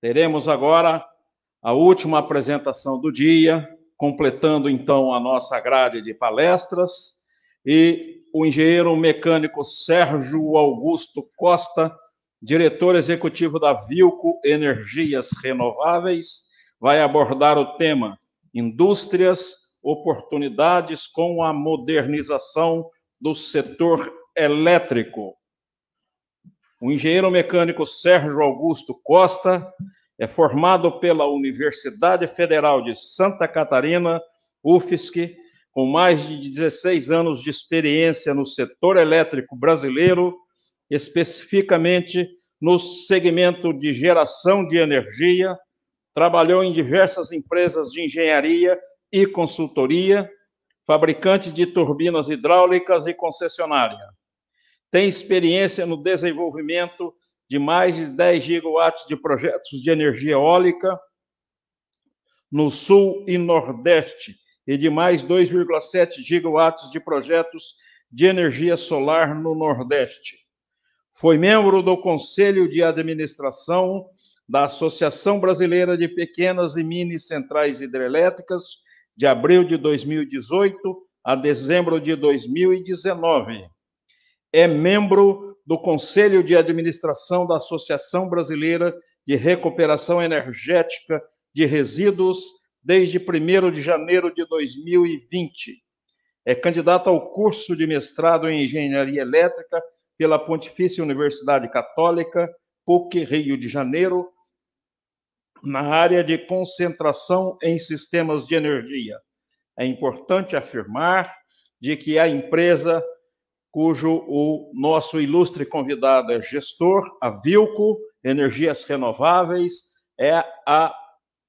Teremos agora a última apresentação do dia, completando, então, a nossa grade de palestras, e o engenheiro mecânico Sérgio Augusto Costa, diretor executivo da Vilco Energias Renováveis, vai abordar o tema Indústrias, oportunidades com a modernização do setor elétrico. O engenheiro mecânico Sérgio Augusto Costa é formado pela Universidade Federal de Santa Catarina, UFSC, com mais de 16 anos de experiência no setor elétrico brasileiro, especificamente no segmento de geração de energia. Trabalhou em diversas empresas de engenharia e consultoria, fabricante de turbinas hidráulicas e concessionária. Tem experiência no desenvolvimento de mais de 10 gigawatts de projetos de energia eólica no Sul e Nordeste e de mais 2,7 gigawatts de projetos de energia solar no Nordeste. Foi membro do Conselho de Administração da Associação Brasileira de Pequenas e Mini Centrais Hidrelétricas, de abril de 2018 a dezembro de 2019. É membro do Conselho de Administração da Associação Brasileira de Recuperação Energética de Resíduos desde 1º de janeiro de 2020. É candidato ao curso de mestrado em Engenharia Elétrica pela Pontifícia Universidade Católica, PUC, Rio de Janeiro, na área de concentração em sistemas de energia. É importante afirmar de que a empresa cujo o nosso ilustre convidado é gestor, a Vilco Energias Renováveis, é a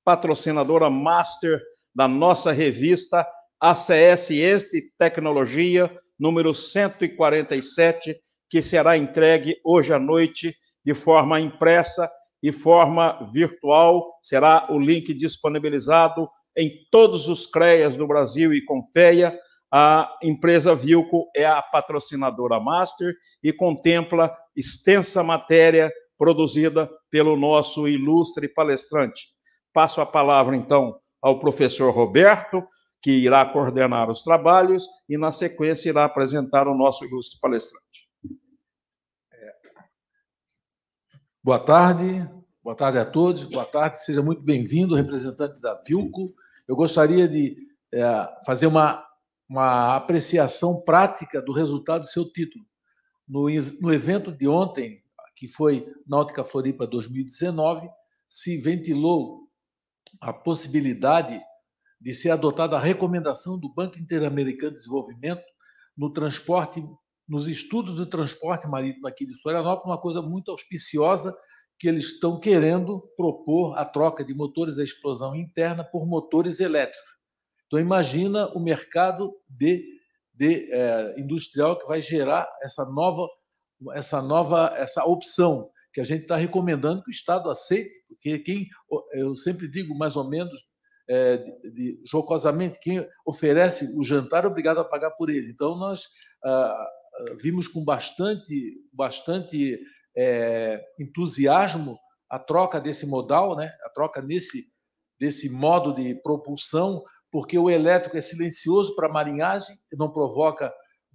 patrocinadora master da nossa revista ACS Ciência e Tecnologia, número 147, que será entregue hoje à noite de forma impressa e forma virtual. Será o link disponibilizado em todos os CREAs do Brasil e Confeia. A empresa Vilco é a patrocinadora master e contempla extensa matéria produzida pelo nosso ilustre palestrante. Passo a palavra, então, ao professor Roberto, que irá coordenar os trabalhos e, na sequência, irá apresentar o nosso ilustre palestrante. Boa tarde a todos, boa tarde, seja muito bem-vindo, representante da Vilco. Eu gostaria de fazer uma apreciação prática do resultado do seu título. No evento de ontem, que foi Náutica Floripa 2019, se ventilou a possibilidade de ser adotada a recomendação do Banco Interamericano de Desenvolvimento no transporte, nos estudos de transporte marítimo aqui de Florianópolis, uma coisa muito auspiciosa, que eles estão querendo propor a troca de motores a explosão interna por motores elétricos. Então, imagina o mercado industrial que vai gerar essa opção que a gente está recomendando que o Estado aceite, porque eu sempre digo mais ou menos jocosamente, quem oferece o jantar é obrigado a pagar por ele. Então, nós vimos com bastante entusiasmo a troca desse modal, né? A troca desse modo de propulsão, porque o elétrico é silencioso para a marinhagem, não provoca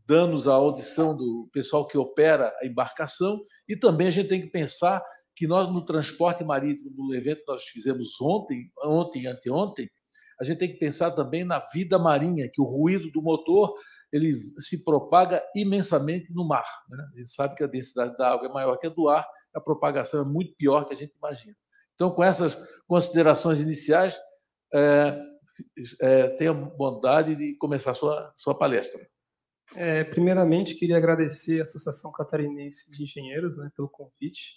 danos à audição do pessoal que opera a embarcação, e também a gente tem que pensar que nós, no transporte marítimo, no evento que nós fizemos ontem e anteontem, a gente tem que pensar também na vida marinha, que o ruído do motor ele se propaga imensamente no mar, né? A gente sabe que a densidade da água é maior que a do ar, a propagação é muito pior que a gente imagina. Então, com essas considerações iniciais, tenha bondade de começar a sua palestra. Primeiramente, queria agradecer a Associação Catarinense de Engenheiros, né, pelo convite.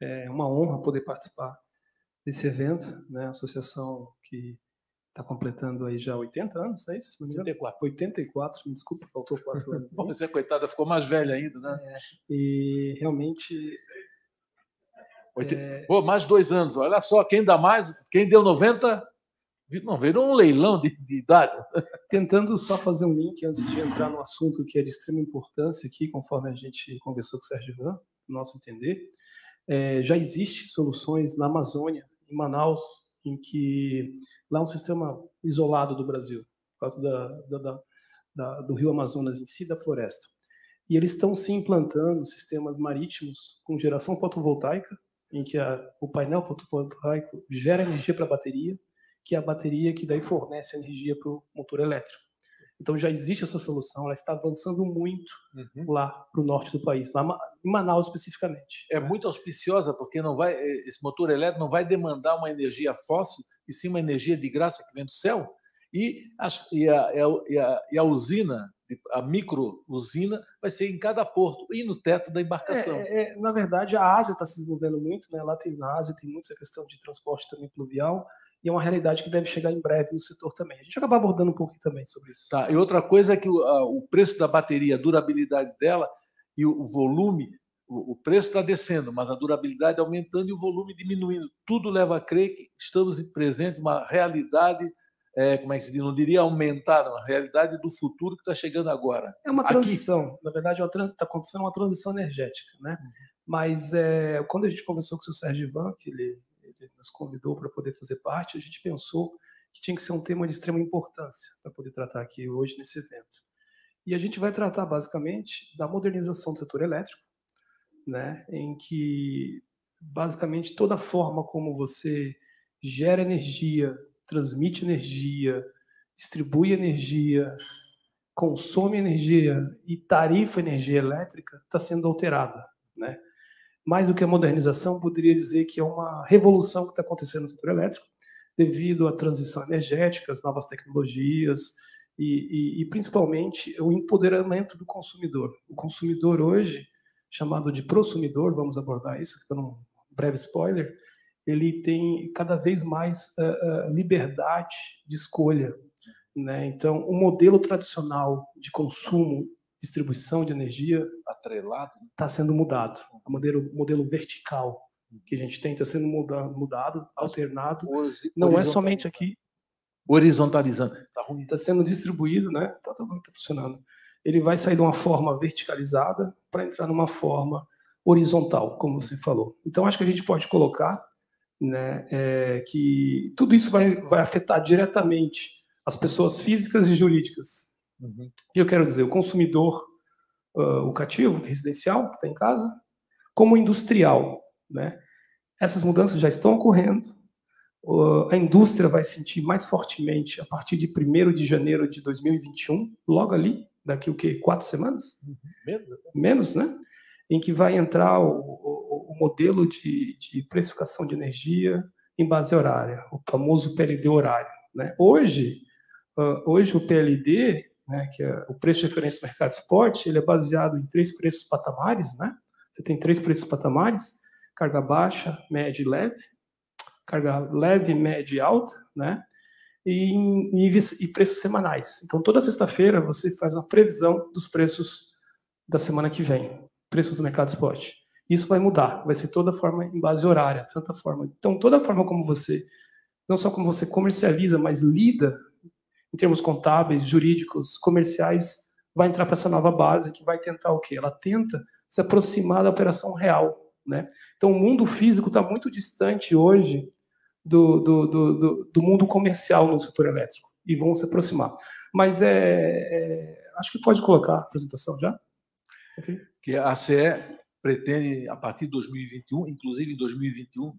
É uma honra poder participar desse evento, né? A associação que está completando aí já 80 anos, é isso? 84, me desculpa, faltou 4 anos. Você, coitada, ficou mais velha ainda, né? E realmente... mais 2 anos, olha só, quem dá mais, quem deu 90... Não, virou um leilão de idade. Tentando só fazer um link antes de entrar no assunto que é de extrema importância aqui, conforme a gente conversou com o Sérgio Ivan, no nosso entender. Já existem soluções na Amazônia, em Manaus, em que lá é um sistema isolado do Brasil, por causa do rio Amazonas em si, da floresta. E eles estão se implantando sistemas marítimos com geração fotovoltaica, em que o painel fotovoltaico gera energia para a bateria, que é a bateria que daí fornece energia para o motor elétrico. Então já existe essa solução, ela está avançando muito lá para o norte do país, lá em Manaus especificamente. É muito auspiciosa, porque esse motor elétrico não vai demandar uma energia fóssil, e sim uma energia de graça que vem do céu. E a usina, a micro-usina, vai ser em cada porto e no teto da embarcação. Na verdade, a Ásia está se desenvolvendo muito, né? Lá na Ásia tem muita questão de transporte também pluvial, e é uma realidade que deve chegar em breve no setor também. A gente vai acabar abordando um pouquinho também sobre isso. Tá. E outra coisa é que o preço da bateria, a durabilidade dela e o volume, o preço está descendo, mas a durabilidade aumentando e o volume diminuindo. Tudo leva a crer que estamos presente uma realidade, como é que se diz? Não diria aumentar, uma realidade do futuro que está chegando agora. É uma transição. Na verdade, está acontecendo uma transição energética, né? Mas quando a gente conversou com o seu Sérgio Ivan, que ele nos convidou para poder fazer parte, a gente pensou que tinha que ser um tema de extrema importância para poder tratar aqui hoje nesse evento. E a gente vai tratar basicamente da modernização do setor elétrico, né, em que basicamente toda a forma como você gera energia, transmite energia, distribui energia, consome energia e tarifa energia elétrica está sendo alterada, né? Mais do que a modernização, poderia dizer que é uma revolução que está acontecendo no setor elétrico, devido à transição energética, às novas tecnologias e principalmente o empoderamento do consumidor. O consumidor hoje, chamado de prosumidor, vamos abordar isso, que está num breve spoiler, ele tem cada vez mais liberdade de escolha, né? Então, o modelo tradicional de consumo, distribuição de energia atrelado está sendo mudado. O modelo vertical que a gente tem está sendo mudado, alternado. Não é somente aqui. Horizontalizando. Está ruim. Está sendo distribuído, né? Está funcionando. Ele vai sair de uma forma verticalizada para entrar numa forma horizontal, como você falou. Então, acho que a gente pode colocar, né, que tudo isso vai afetar diretamente as pessoas físicas e jurídicas. E eu quero dizer, o consumidor, o cativo, que é residencial, que está em casa, como industrial, né? Essas mudanças já estão ocorrendo. A indústria vai sentir mais fortemente a partir de 1º de janeiro de 2021, logo ali, daqui o quê? 4 semanas? Menos, né? Em que vai entrar o modelo de precificação de energia em base horária, o famoso PLD horário, né? Hoje o PLD, né, que é o preço de referência do mercado spot, ele é baseado em 3 preços patamares, né? Você tem 3 preços patamares: carga baixa, média e leve, carga leve, média e alta, né? E preços semanais. Então, toda sexta-feira você faz uma previsão dos preços da semana que vem, preços do mercado spot. Isso vai mudar, vai ser toda forma em base horária, tanta forma. Então, toda forma como você, não só como você comercializa, mas lida em termos contábeis, jurídicos, comerciais, vai entrar para essa nova base que vai tentar o quê? Ela tenta se aproximar da operação real, né? Então, o mundo físico está muito distante hoje do mundo comercial no setor elétrico e vão se aproximar. Mas acho que pode colocar a apresentação já. Okay. Que a ACE pretende, a partir de 2021, inclusive em 2021,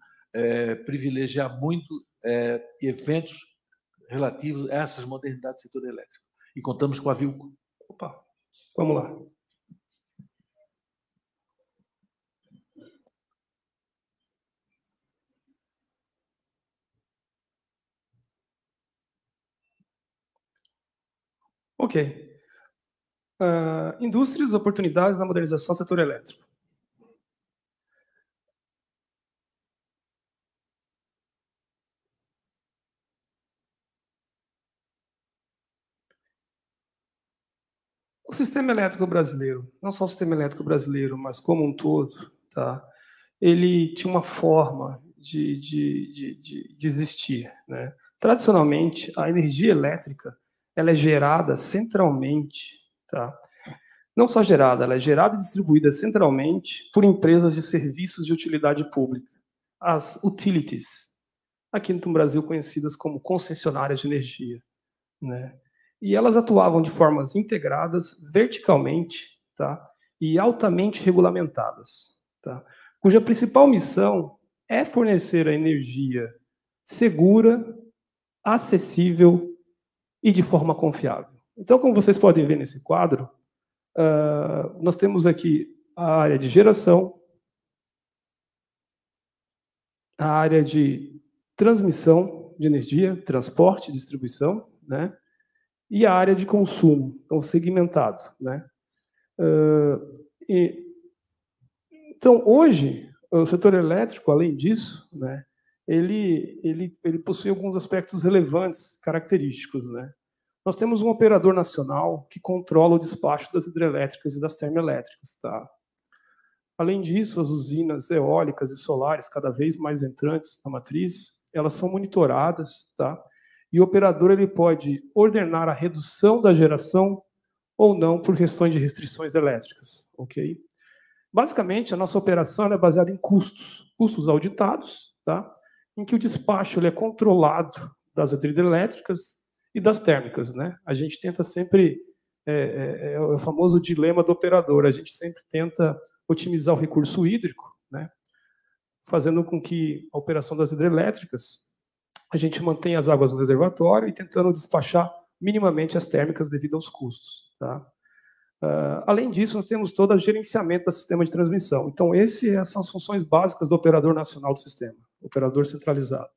privilegiar muito eventos relativos a essas modernidades do setor elétrico. E contamos com a Vilco. Opa, vamos lá. Ok. Indústrias, oportunidades na modernização do setor elétrico. O sistema elétrico brasileiro, não só o sistema elétrico brasileiro, mas como um todo, tá? Ele tinha uma forma de existir, né? Tradicionalmente, a energia elétrica ela é gerada centralmente, tá? Não só gerada, ela é gerada e distribuída centralmente por empresas de serviços de utilidade pública, as utilities, aqui no Brasil conhecidas como concessionárias de energia, né? E elas atuavam de formas integradas, verticalmente, tá? E altamente regulamentadas, tá? Cuja principal missão é fornecer a energia segura, acessível e de forma confiável. Então, como vocês podem ver nesse quadro, nós temos aqui a área de geração, a área de transmissão de energia, transporte, distribuição, né? E a área de consumo, então segmentado, né? Então, hoje, o setor elétrico, além disso, né, ele possui alguns aspectos relevantes, característicos, né? Nós temos um operador nacional que controla o despacho das hidrelétricas e das termoelétricas, tá? Além disso, as usinas eólicas e solares, cada vez mais entrantes na matriz, elas são monitoradas, tá? E o operador ele pode ordenar a redução da geração ou não por questões de restrições elétricas, ok? Basicamente, a nossa operação é baseada em custos auditados, tá? Em que o despacho ele é controlado das hidrelétricas e das térmicas, né? A gente tenta sempre, é o famoso dilema do operador, a gente sempre tenta otimizar o recurso hídrico, né? Fazendo com que a operação das hidrelétricas, a gente mantenha as águas no reservatório e tentando despachar minimamente as térmicas devido aos custos, tá? Além disso, nós temos todo o gerenciamento do sistema de transmissão. Então, essas são as funções básicas do operador nacional do sistema, operador centralizado.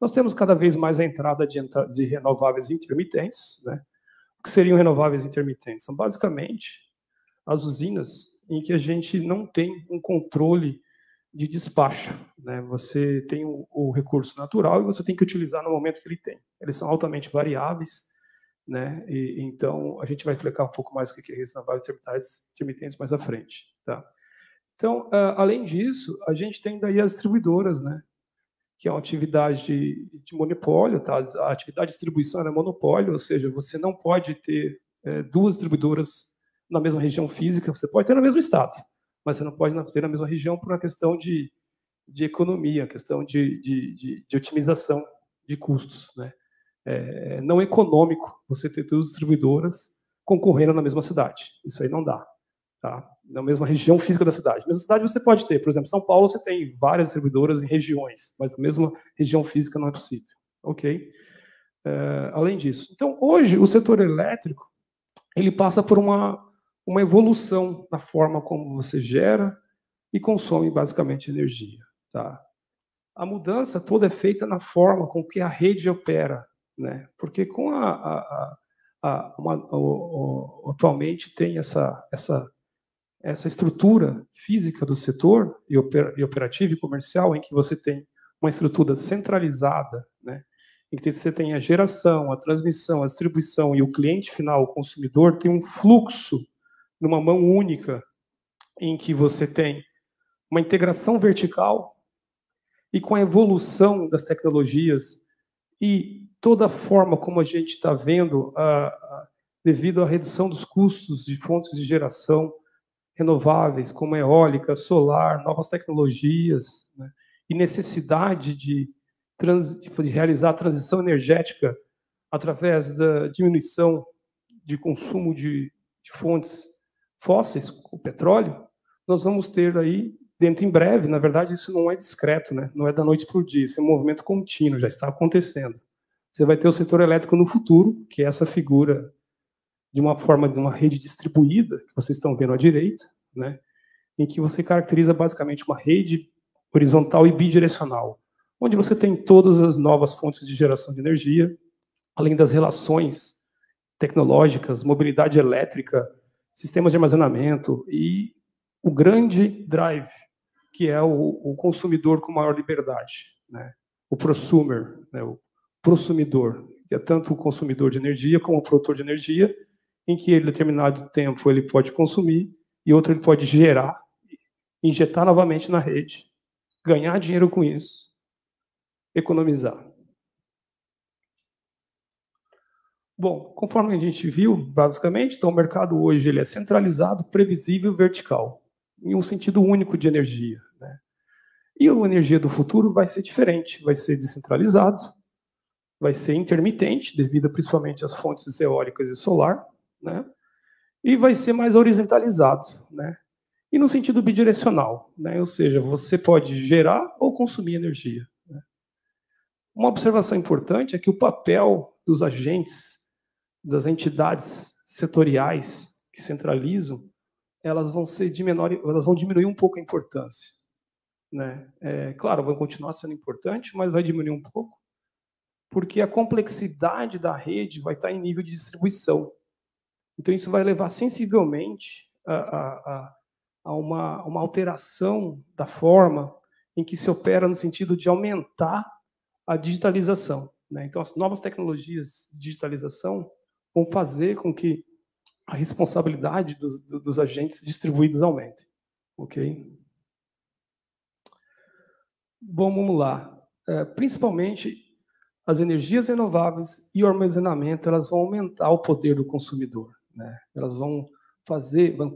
Nós temos cada vez mais a entrada de renováveis intermitentes, né? O que seriam renováveis intermitentes? São basicamente as usinas em que a gente não tem um controle de despacho, né? Você tem o recurso natural e você tem que utilizar no momento que ele tem. Eles são altamente variáveis, né? Então, a gente vai explicar um pouco mais o que é renováveis intermitentes mais à frente, tá? Então, além disso, a gente tem daí as distribuidoras, né? Que é uma atividade de monopólio, tá? A atividade de distribuição é monopólio, ou seja, você não pode ter duas distribuidoras na mesma região física, você pode ter no mesmo estado, mas você não pode ter na mesma região por uma questão de economia, questão de otimização de custos, né? Não é econômico você ter duas distribuidoras concorrendo na mesma cidade. Isso aí não dá, tá? Na mesma região física da cidade. Na mesma cidade você pode ter, por exemplo, São Paulo você tem várias distribuidoras em regiões, mas na mesma região física não é possível, ok? Além disso. Então, hoje, o setor elétrico ele passa por uma evolução na forma como você gera e consome basicamente energia, tá? A mudança toda é feita na forma com que a rede opera, né? Porque com atualmente tem essa estrutura física do setor e operativa e comercial em que você tem uma estrutura centralizada, né? Em que você tem a geração, a transmissão, a distribuição e o cliente final, o consumidor, tem um fluxo numa mão única em que você tem uma integração vertical e com a evolução das tecnologias e toda a forma como a gente está vendo, devido à redução dos custos de fontes de geração renováveis, como eólica, solar, novas tecnologias, né? E necessidade de realizar a transição energética através da diminuição de consumo de fontes fósseis, o petróleo, nós vamos ter aí, dentro em breve, na verdade, isso não é discreto, né? Não é da noite para o dia, isso é um movimento contínuo, já está acontecendo. Você vai ter o setor elétrico no futuro, que é essa figura de uma forma de uma rede distribuída, que vocês estão vendo à direita, né? Em que você caracteriza basicamente uma rede horizontal e bidirecional, onde você tem todas as novas fontes de geração de energia, além das relações tecnológicas, mobilidade elétrica, sistemas de armazenamento e o grande drive, que é o consumidor com maior liberdade, né? O prosumer, né? O prosumidor, que é tanto o consumidor de energia como o produtor de energia, em que em determinado tempo ele pode consumir e outro ele pode gerar, injetar novamente na rede, ganhar dinheiro com isso, economizar. Bom, conforme a gente viu, basicamente, então o mercado hoje ele é centralizado, previsível e vertical, em um sentido único de energia, né? E a energia do futuro vai ser diferente, vai ser descentralizado, vai ser intermitente, devido principalmente às fontes eólicas e solar, né? E vai ser mais horizontalizado, né? E no sentido bidirecional, né? Ou seja, você pode gerar ou consumir energia, né? Uma observação importante é que o papel dos agentes, das entidades setoriais que centralizam, elas vão diminuir um pouco a importância, né? Claro, vão continuar sendo importantes, mas vai diminuir um pouco, porque a complexidade da rede vai estar em nível de distribuição. Então, isso vai levar sensivelmente a uma alteração da forma em que se opera no sentido de aumentar a digitalização, né? Então, as novas tecnologias de digitalização vão fazer com que a responsabilidade dos agentes distribuídos aumente. Ok? Bom, vamos lá. Principalmente as energias renováveis e o armazenamento, elas vão aumentar o poder do consumidor, né? Elas vão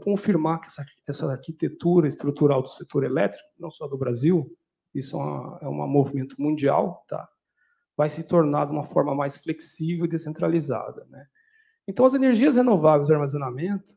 confirmar que essa arquitetura estrutural do setor elétrico, não só do Brasil, isso é um movimento mundial, tá? Vai se tornar de uma forma mais flexível e descentralizada, né? Então, as energias renováveis e armazenamento,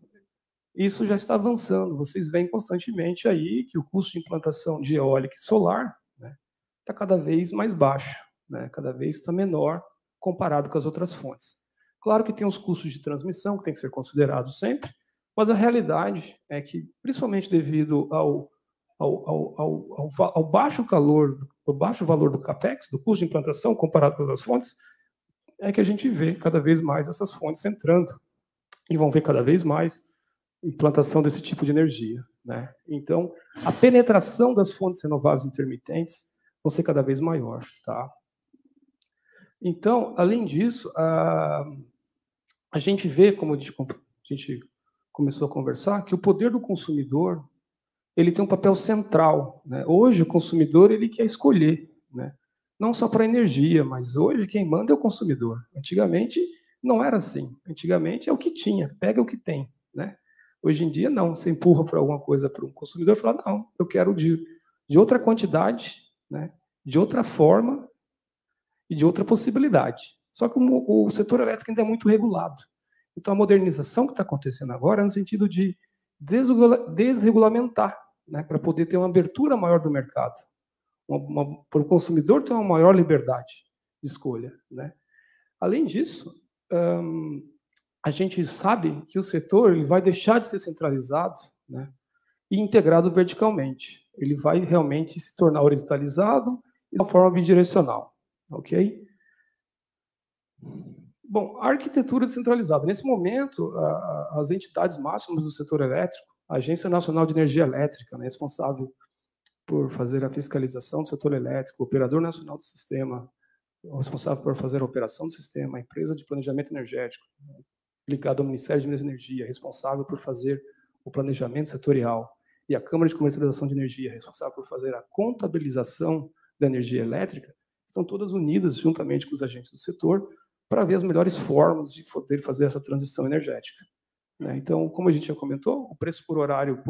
isso já está avançando. Vocês veem constantemente aí que o custo de implantação de eólica e solar, né, está cada vez mais baixo, né? Cada vez está menor comparado com as outras fontes. Claro que tem os custos de transmissão que tem que ser considerados sempre, mas a realidade é que, principalmente devido ao baixo valor do CAPEX, do custo de implantação, comparado com as fontes, é que a gente vê cada vez mais essas fontes entrando e vão ver cada vez mais implantação desse tipo de energia, né? Então, a penetração das fontes renováveis intermitentes vão ser cada vez maior, tá? Então, além disso, a gente vê, como a gente começou a conversar, que o poder do consumidor ele tem um papel central, né? Hoje, o consumidor ele quer escolher, né? Não só para energia, mas hoje quem manda é o consumidor. Antigamente, não era assim. Antigamente é o que tinha, pega o que tem, né? Hoje em dia, não. Você empurra para alguma coisa para um consumidor e fala, não, eu quero de outra quantidade, né? De outra forma e de outra possibilidade. Só que o setor elétrico ainda é muito regulado. Então, a modernização que está acontecendo agora é no sentido de desregulamentar, né, para poder ter uma abertura maior do mercado, para o consumidor ter uma maior liberdade de escolha, né? Além disso, a gente sabe que o setor ele vai deixar de ser centralizado, né, e integrado verticalmente. Ele vai realmente se tornar horizontalizado de uma forma bidirecional. Ok? Bom, a arquitetura descentralizada. Nesse momento, as entidades máximas do setor elétrico, a Agência Nacional de Energia Elétrica, né, responsável por fazer a fiscalização do setor elétrico, o Operador Nacional do Sistema, responsável por fazer a operação do sistema, a Empresa de Planejamento Energético, ligada ao Ministério de Minas e Energia, responsável por fazer o planejamento setorial, e a Câmara de Comercialização de Energia, responsável por fazer a contabilização da energia elétrica, estão todas unidas, juntamente com os agentes do setor, para ver as melhores formas de poder fazer essa transição energética, né? Então, como a gente já comentou, o preço por horário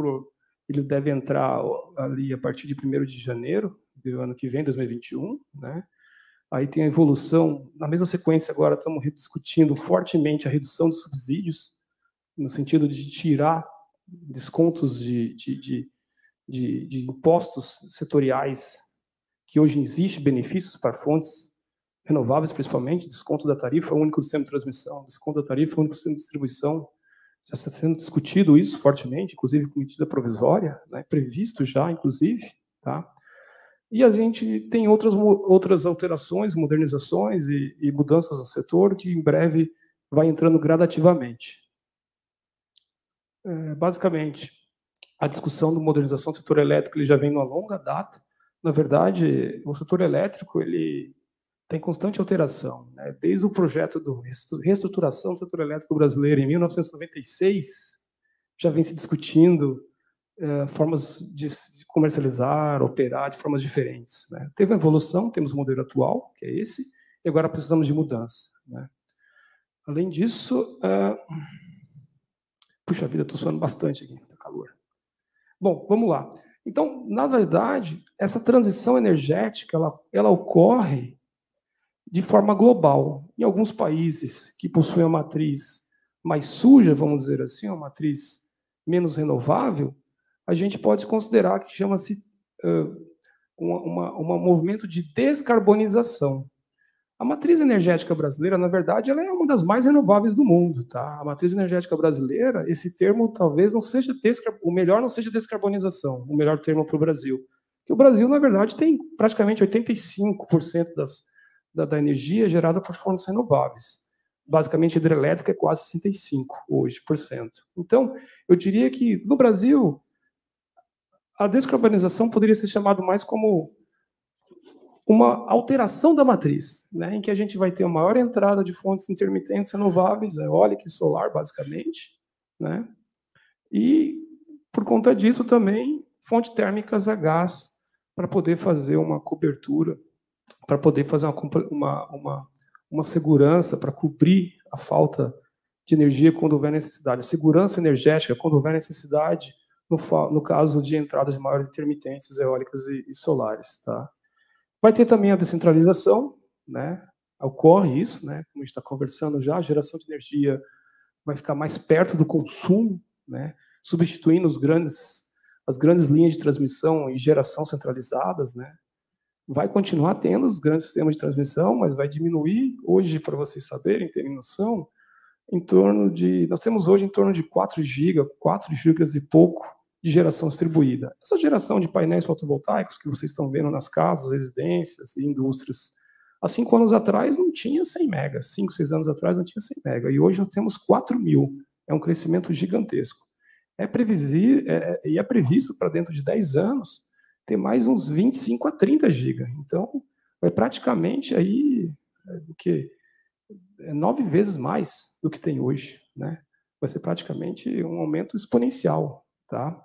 ele deve entrar ali a partir de 1º de janeiro do ano que vem, 2021, né? Aí tem a evolução, na mesma sequência agora estamos discutindo fortemente a redução dos subsídios, no sentido de tirar descontos de impostos setoriais, que hoje existe benefícios para fontes renováveis, principalmente, desconto da tarifa única do sistema de transmissão, desconto da tarifa única do sistema de distribuição. Já está sendo discutido isso fortemente, inclusive com medida provisória, né, previsto já, inclusive, tá? E a gente tem outras alterações, modernizações e mudanças no setor que em breve vai entrando gradativamente. Basicamente, a discussão da modernização do setor elétrico ele já vem numa longa data. Na verdade, o setor elétrico ele tem constante alteração, né? Desde o projeto de reestruturação do setor elétrico brasileiro em 1996, já vem se discutindo formas de comercializar, operar de formas diferentes, né? Teve a evolução, temos o modelo atual, que é esse, e agora precisamos de mudança, né? Além disso, puxa vida, estou suando bastante aqui, está calor. Bom, vamos lá. Então, na verdade, essa transição energética ela ocorre de forma global. Em alguns países que possuem uma matriz mais suja, vamos dizer assim, uma matriz menos renovável, a gente pode considerar que chama-se um movimento de descarbonização. A matriz energética brasileira, na verdade, ela é uma das mais renováveis do mundo, tá? A matriz energética brasileira, esse termo talvez não seja o melhor não seja descarbonização, o melhor termo para o Brasil. Porque o Brasil, na verdade, tem praticamente 85% da energia gerada por fontes renováveis. Basicamente, hidrelétrica é quase 65% hoje, por cento. Então, eu diria que, no Brasil, a descarbonização poderia ser chamado mais como uma alteração da matriz, né, em que a gente vai ter uma maior entrada de fontes intermitentes renováveis, eólica e solar, basicamente, né, e, por conta disso, também fontes térmicas a gás, para poder fazer uma cobertura, para poder fazer uma segurança, para cobrir a falta de energia quando houver necessidade. Segurança energética quando houver necessidade, no caso de entradas de maiores intermitentes eólicas e solares. Tá? Vai ter também a descentralização, né? Ocorre isso, né? Como a gente está conversando já, a geração de energia vai ficar mais perto do consumo, né? Substituindo as grandes linhas de transmissão e geração centralizadas, né? Vai continuar tendo os grandes sistemas de transmissão, mas vai diminuir. Hoje, para vocês saberem, terem noção, nós temos hoje em torno de 4 gigas e pouco de geração distribuída. Essa geração de painéis fotovoltaicos que vocês estão vendo nas casas, residências e indústrias, há 5 anos atrás não tinha 100 megas, 5, 6 anos atrás não tinha 100 megas, e hoje nós temos 4.000. É um crescimento gigantesco. É previsto para dentro de 10 anos ter mais uns 25 a 30 gigas. Então, vai praticamente aí, 9 vezes mais do que tem hoje, né? Vai ser praticamente um aumento exponencial, tá?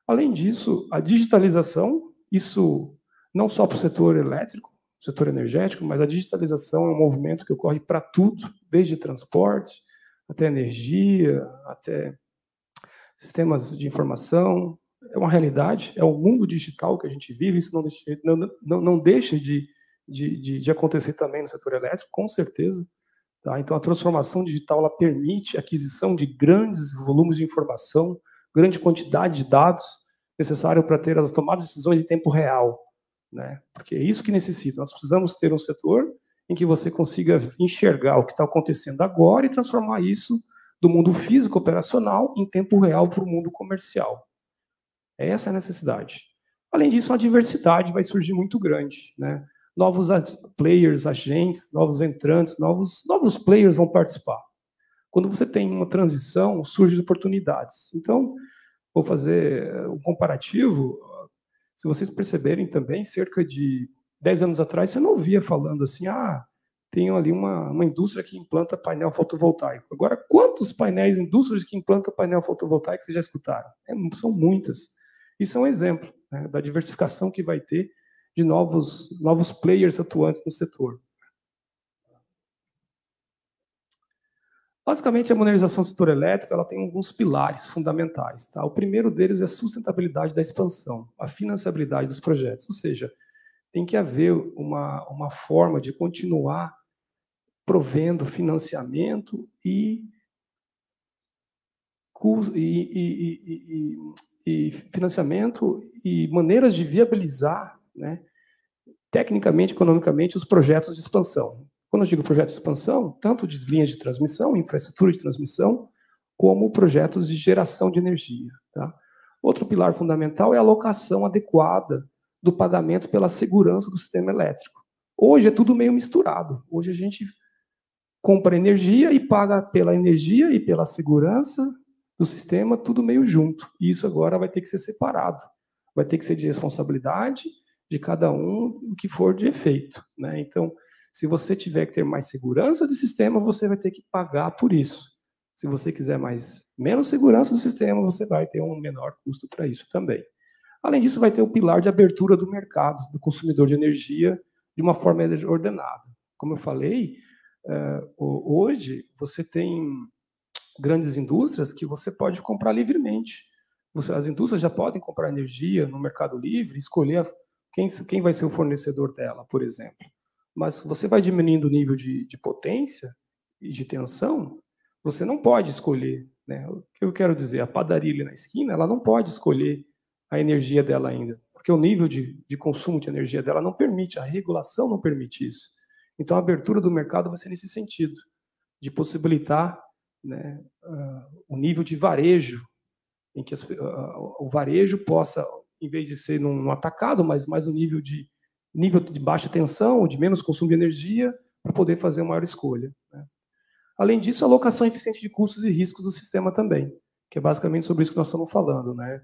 Além disso, a digitalização, isso não só para o setor elétrico, setor energético, mas a digitalização é um movimento que ocorre para tudo, desde transporte, até energia, até sistemas de informação. É uma realidade, é o mundo digital que a gente vive, isso não deixa de acontecer também no setor elétrico, com certeza. Tá? Então, a transformação digital ela permite a aquisição de grandes volumes de informação, grande quantidade de dados necessário para ter as tomadas de decisões em tempo real, né? Porque é isso que necessita. Nós precisamos ter um setor em que você consiga enxergar o que está acontecendo agora e transformar isso do mundo físico operacional em tempo real para o mundo comercial. Essa é a necessidade. Além disso, a diversidade vai surgir muito grande, né? Novos players, agentes, novos entrantes, novos players vão participar. Quando você tem uma transição, surgem oportunidades. Então, vou fazer um comparativo. Se vocês perceberem também, cerca de 10 anos atrás, você não ouvia falando assim, tem ali uma indústria que implanta painel fotovoltaico. Agora, quantos painéis, indústrias que implantam painel fotovoltaico vocês já escutaram? São muitas. Isso é um exemplo, né, da diversificação que vai ter de novos players atuantes no setor. Basicamente, a modernização do setor elétrico ela tem alguns pilares fundamentais. Tá? O primeiro deles é a sustentabilidade da expansão, a financiabilidade dos projetos. Ou seja, tem que haver uma forma de continuar provendo financiamento e financiamento e maneiras de viabilizar, né, tecnicamente, economicamente, os projetos de expansão. Quando eu digo projeto de expansão, tanto de linhas de transmissão, infraestrutura de transmissão, como projetos de geração de energia. Tá? Outro pilar fundamental é a alocação adequada do pagamento pela segurança do sistema elétrico. Hoje é tudo meio misturado. Hoje a gente compra energia e paga pela energia e pela segurança do sistema, tudo meio junto. E isso agora vai ter que ser separado. Vai ter que ser de responsabilidade de cada um o que for de efeito, né? Então, se você tiver que ter mais segurança do sistema, você vai ter que pagar por isso. Se você quiser menos segurança do sistema, você vai ter um menor custo para isso também. Além disso, vai ter o pilar de abertura do mercado, do consumidor de energia, de uma forma ordenada. Como eu falei, hoje você tem grandes indústrias que você pode comprar livremente As indústrias já podem comprar energia no Mercado Livre, escolher quem vai ser o fornecedor dela, por exemplo. Mas se você vai diminuindo o nível de potência e de tensão, você não pode escolher, né? O que eu quero dizer? A padaria ali na esquina, ela não pode escolher a energia dela ainda, porque o nível de consumo de energia dela não permite, a regulação não permite isso. Então, a abertura do mercado vai ser nesse sentido, de possibilitar, né, o nível de varejo, em que o varejo possa, em vez de ser num atacado, mas mais um nível de baixa tensão, de menos consumo de energia, para poder fazer uma maior escolha, né? Além disso, a alocação eficiente de custos e riscos do sistema também, que é basicamente sobre isso que nós estamos falando, né?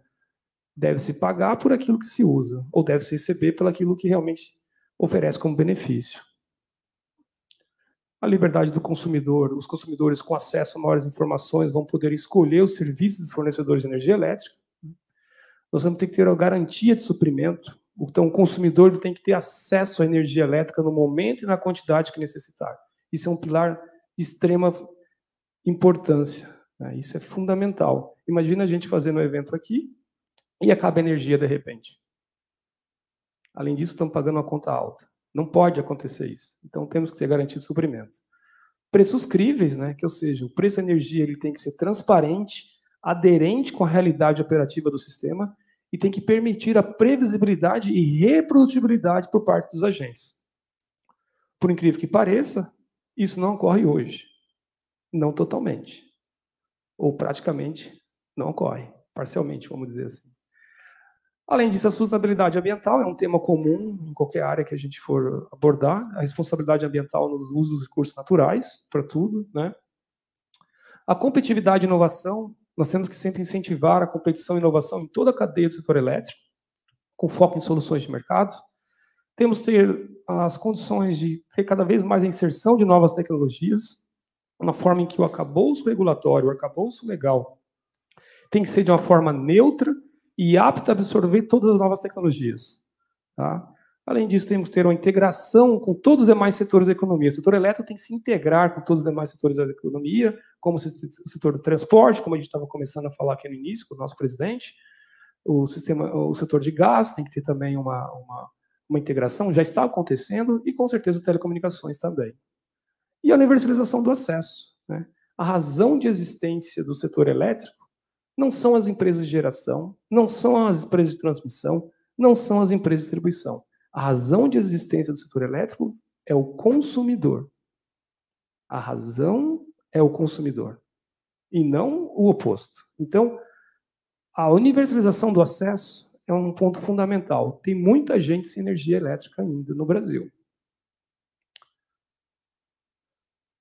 Deve-se pagar por aquilo que se usa, ou deve-se receber pelo aquilo que realmente oferece como benefício. A liberdade do consumidor, os consumidores com acesso a maiores informações vão poder escolher os serviços dos fornecedores de energia elétrica. Nós vamos ter que ter a garantia de suprimento. Então, o consumidor tem que ter acesso à energia elétrica no momento e na quantidade que necessitar. Isso é um pilar de extrema importância, né? Isso é fundamental. Imagina a gente fazendo um evento aqui e acaba a energia de repente. Além disso, estamos pagando uma conta alta. Não pode acontecer isso. Então, temos que ter garantia de suprimento. Preços críveis, né? Que, ou seja, o preço da energia ele tem que ser transparente, aderente com a realidade operativa do sistema e tem que permitir a previsibilidade e reprodutibilidade por parte dos agentes. Por incrível que pareça, isso não ocorre hoje. Não totalmente. Ou praticamente não ocorre. Parcialmente, vamos dizer assim. Além disso, a sustentabilidade ambiental é um tema comum em qualquer área que a gente for abordar. A responsabilidade ambiental no uso dos recursos naturais, para tudo, né? A competitividade e inovação, nós temos que sempre incentivar a competição e inovação em toda a cadeia do setor elétrico, com foco em soluções de mercado. Temos que ter as condições de ter cada vez mais a inserção de novas tecnologias, uma forma em que o arcabouço regulatório, o arcabouço legal, tem que ser de uma forma neutra e apta a absorver todas as novas tecnologias. Tá? Além disso, temos que ter uma integração com todos os demais setores da economia. O setor elétrico tem que se integrar com todos os demais setores da economia, como o setor do transporte, como a gente estava começando a falar aqui no início com o nosso presidente. O setor de gás tem que ter também uma integração, já está acontecendo, e com certeza telecomunicações também. E a universalização do acesso, né? A razão de existência do setor elétrico não são as empresas de geração, não são as empresas de transmissão, não são as empresas de distribuição. A razão de existência do setor elétrico é o consumidor. A razão é o consumidor, e não o oposto. Então, a universalização do acesso é um ponto fundamental. Tem muita gente sem energia elétrica ainda no Brasil.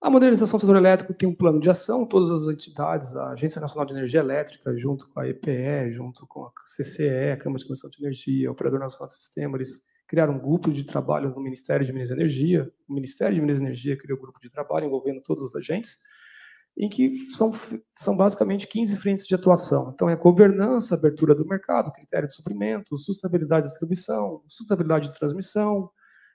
A modernização do setor elétrico tem um plano de ação, todas as entidades, a Agência Nacional de Energia Elétrica, junto com a EPE, junto com a CCE, a Câmara de Comissão de Energia, o Operador Nacional do Sistema, eles criaram um grupo de trabalho no Ministério de Minas e Energia. O Ministério de Minas e Energia criou um grupo de trabalho envolvendo todos os agentes, em que são basicamente 15 frentes de atuação. Então, é a governança, abertura do mercado, critério de suprimento, sustentabilidade de distribuição, sustentabilidade de transmissão.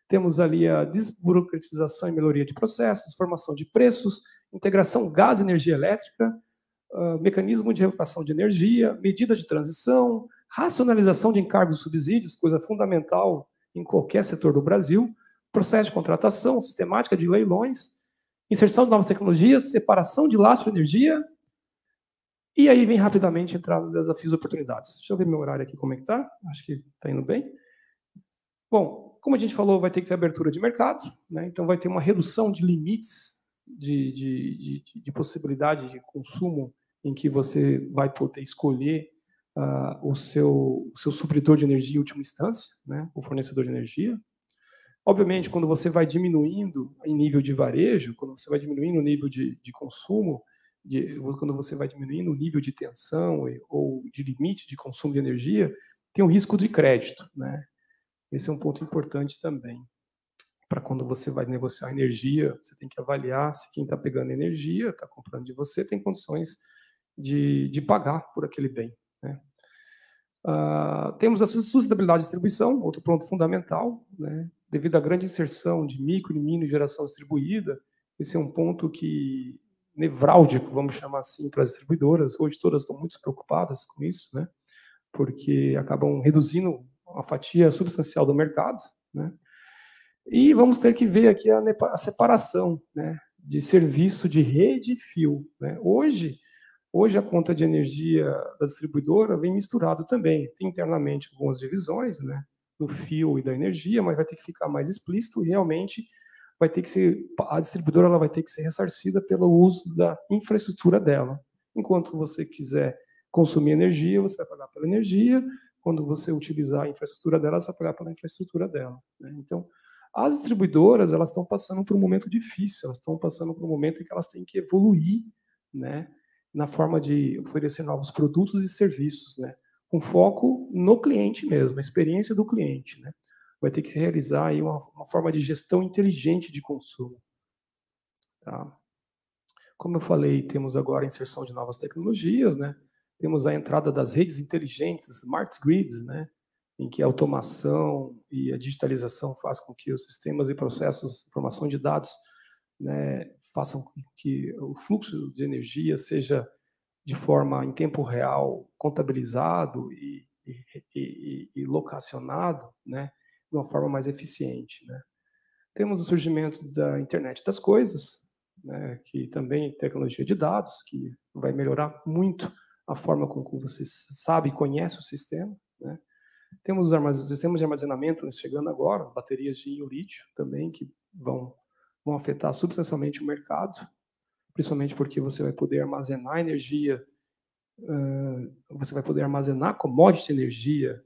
Temos ali a desburocratização e melhoria de processos, formação de preços, integração gás e energia elétrica, mecanismo de revocação de energia, medida de transição, racionalização de encargos e subsídios, coisa fundamental em qualquer setor do Brasil, processo de contratação, sistemática de leilões, inserção de novas tecnologias, separação de lastro de energia, e aí vem rapidamente entrar nos desafios e oportunidades. Deixa eu ver meu horário aqui, como é que está. Acho que está indo bem. Bom, como a gente falou, vai ter que ter abertura de mercado, né? Então vai ter uma redução de limites de possibilidade de consumo em que você vai poder escolher o seu supridor de energia em última instância, né? O fornecedor de energia. Obviamente, quando você vai diminuindo em nível de varejo, quando você vai diminuindo o nível de consumo, quando você vai diminuindo o nível de tensão ou de limite de consumo de energia, tem um risco de crédito, né? Esse é um ponto importante também. Para quando você vai negociar energia, você tem que avaliar se quem está pegando energia, está comprando de você, tem condições de pagar por aquele bem, né? Temos a sustentabilidade de distribuição, outro ponto fundamental, né? Devido à grande inserção de micro e mini geração distribuída, esse é um ponto nevrálgico, vamos chamar assim, para as distribuidoras. Hoje todas estão muito preocupadas com isso, né? porque acabam reduzindo uma fatia substancial do mercado, né? E vamos ter que ver aqui a separação, né, de serviço de rede e fio, né? Hoje a conta de energia da distribuidora vem misturado também. Tem internamente algumas divisões, né, do fio e da energia, mas vai ter que ficar mais explícito e realmente vai ter que ser, a distribuidora ela vai ter que ser ressarcida pelo uso da infraestrutura dela. Enquanto você quiser consumir energia, você vai pagar pela energia. Quando você utilizar a infraestrutura dela, você vai pagar pela infraestrutura dela, né? Então, as distribuidoras, elas estão passando por um momento difícil, elas estão passando por um momento em que elas têm que evoluir, né, na forma de oferecer novos produtos e serviços, né, com foco no cliente mesmo, a experiência do cliente, né. Vai ter que se realizar aí uma forma de gestão inteligente de consumo. Tá? Como eu falei, temos agora a inserção de novas tecnologias, né, temos a entrada das redes inteligentes, smart grids, né, em que a automação e a digitalização faz com que os sistemas e processos de informação de dados, né, façam com que o fluxo de energia seja de forma em tempo real contabilizado e locacionado, né, de uma forma mais eficiente, né. Temos o surgimento da internet das coisas, né, que também é tecnologia de dados, que vai melhorar muito a forma como você sabe e conhece o sistema, né. Temos os sistemas de armazenamento chegando agora, baterias de íon-lítio também, que vão afetar substancialmente o mercado, principalmente porque você vai poder armazenar energia, você vai poder armazenar commodity energia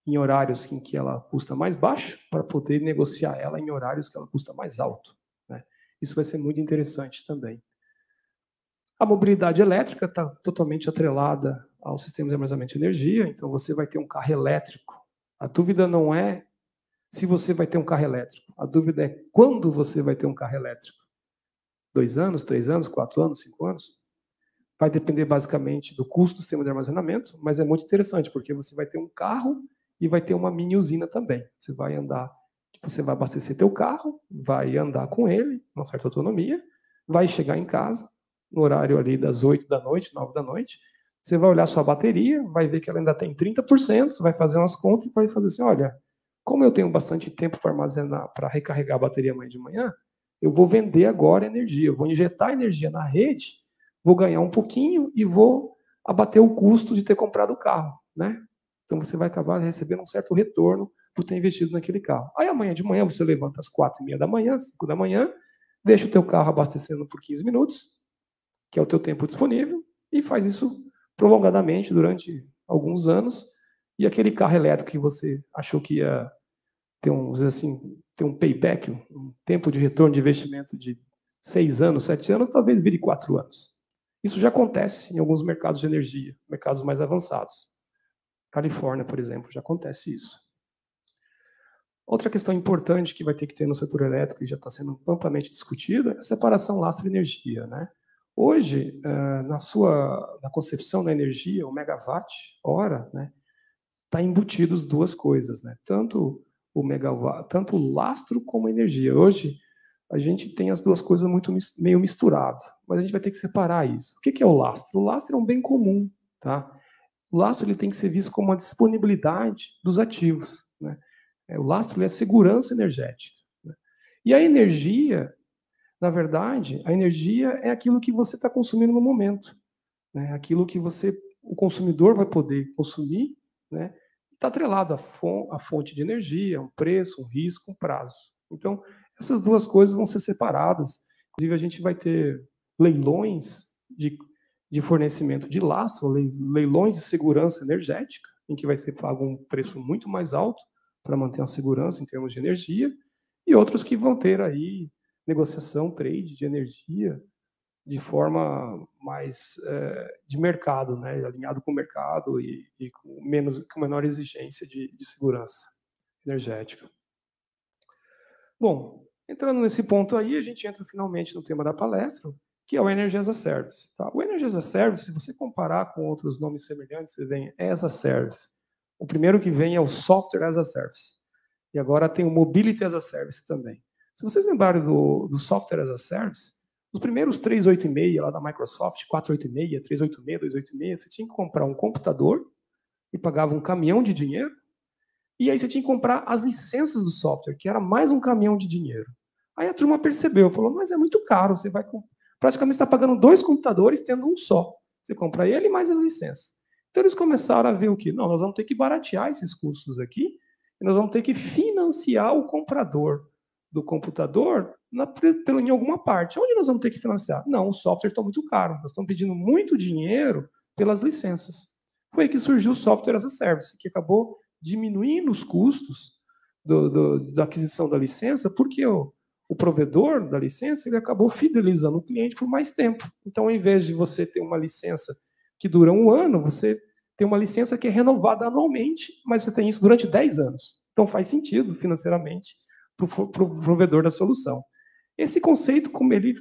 em horários em que ela custa mais baixo, para poder negociar ela em horários que ela custa mais alto, né? Isso vai ser muito interessante também. A mobilidade elétrica está totalmente atrelada ao sistema de armazenamento de energia, então você vai ter um carro elétrico. A dúvida não é se você vai ter um carro elétrico, a dúvida é quando você vai ter um carro elétrico. 2 anos, 3 anos, 4 anos, 5 anos? Vai depender basicamente do custo do sistema de armazenamento, mas é muito interessante, porque você vai ter um carro e vai ter uma mini usina também. Você vai abastecer teu carro, vai andar com ele, uma certa autonomia, vai chegar em casa, no horário ali das 8 da noite, 9 da noite, você vai olhar sua bateria, vai ver que ela ainda tem 30%, você vai fazer umas contas e vai fazer assim, olha, como eu tenho bastante tempo para armazenar, para recarregar a bateria amanhã de manhã, eu vou vender agora energia, eu vou injetar energia na rede, vou ganhar um pouquinho e vou abater o custo de ter comprado o carro, né? Então você vai acabar recebendo um certo retorno por ter investido naquele carro. Aí amanhã de manhã você levanta às 4h30 da manhã, 5 da manhã, deixa o teu carro abastecendo por 15 minutos, que é o teu tempo disponível, e faz isso prolongadamente durante alguns anos, e aquele carro elétrico que você achou que ia ter ter um payback, um tempo de retorno de investimento de 6 anos, 7 anos, talvez vire 4 anos. Isso já acontece em alguns mercados de energia, mercados mais avançados. Califórnia, por exemplo, já acontece isso. Outra questão importante que vai ter que ter no setor elétrico e já está sendo amplamente discutida é a separação lastro-energia, né? Hoje, na concepção da energia, o megawatt-hora, né, está embutidos duas coisas, né? Tanto o lastro como a energia. Hoje, a gente tem as duas coisas meio misturadas, mas a gente vai ter que separar isso. O que é o lastro? O lastro é um bem comum, tá? O lastro ele tem que ser visto como a disponibilidade dos ativos, né? O lastro é a segurança energética, né? E a energia, na verdade, a energia é aquilo que você está consumindo no momento, né? Aquilo que o consumidor vai poder consumir, né? Está atrelado à fonte de energia, um preço, um risco, um prazo. Então, essas duas coisas vão ser separadas. Inclusive, a gente vai ter leilões de fornecimento de lastro, leilões de segurança energética, em que vai ser pago um preço muito mais alto para manter a segurança em termos de energia, e outros que vão ter aí negociação, trade de energia de forma mais de mercado, né, alinhado com o mercado e com menor exigência de segurança energética. Bom, entrando nesse ponto aí, a gente entra finalmente no tema da palestra, que é o Energy as a Service. Tá? O Energy as a Service, se você comparar com outros nomes semelhantes, você vem as a Service. O primeiro que vem é o Software as a Service. E agora tem o Mobility as a Service também. Se vocês lembrarem do Software as a Service, os primeiros 386 lá da Microsoft, 486, 386, 286, você tinha que comprar um computador e pagava um caminhão de dinheiro, e aí você tinha que comprar as licenças do software, que era mais um caminhão de dinheiro. Aí a turma percebeu, falou, mas é muito caro, você vai praticamente está pagando 2 computadores tendo um só. Você compra ele mais as licenças. Então eles começaram a ver o quê? Não, nós vamos ter que baratear esses custos aqui, e nós vamos ter que financiar o comprador do computador em alguma parte. Onde nós vamos ter que financiar? Não, o software está muito caro, nós estamos pedindo muito dinheiro pelas licenças. Foi aí que surgiu o Software as a Service, que acabou diminuindo os custos da aquisição da licença, porque o provedor da licença ele acabou fidelizando o cliente por mais tempo. Então, ao invés de você ter uma licença que dura 1 ano, você tem uma licença que é renovada anualmente, mas você tem isso durante 10 anos. Então, faz sentido financeiramente para o provedor da solução. Esse conceito, como ele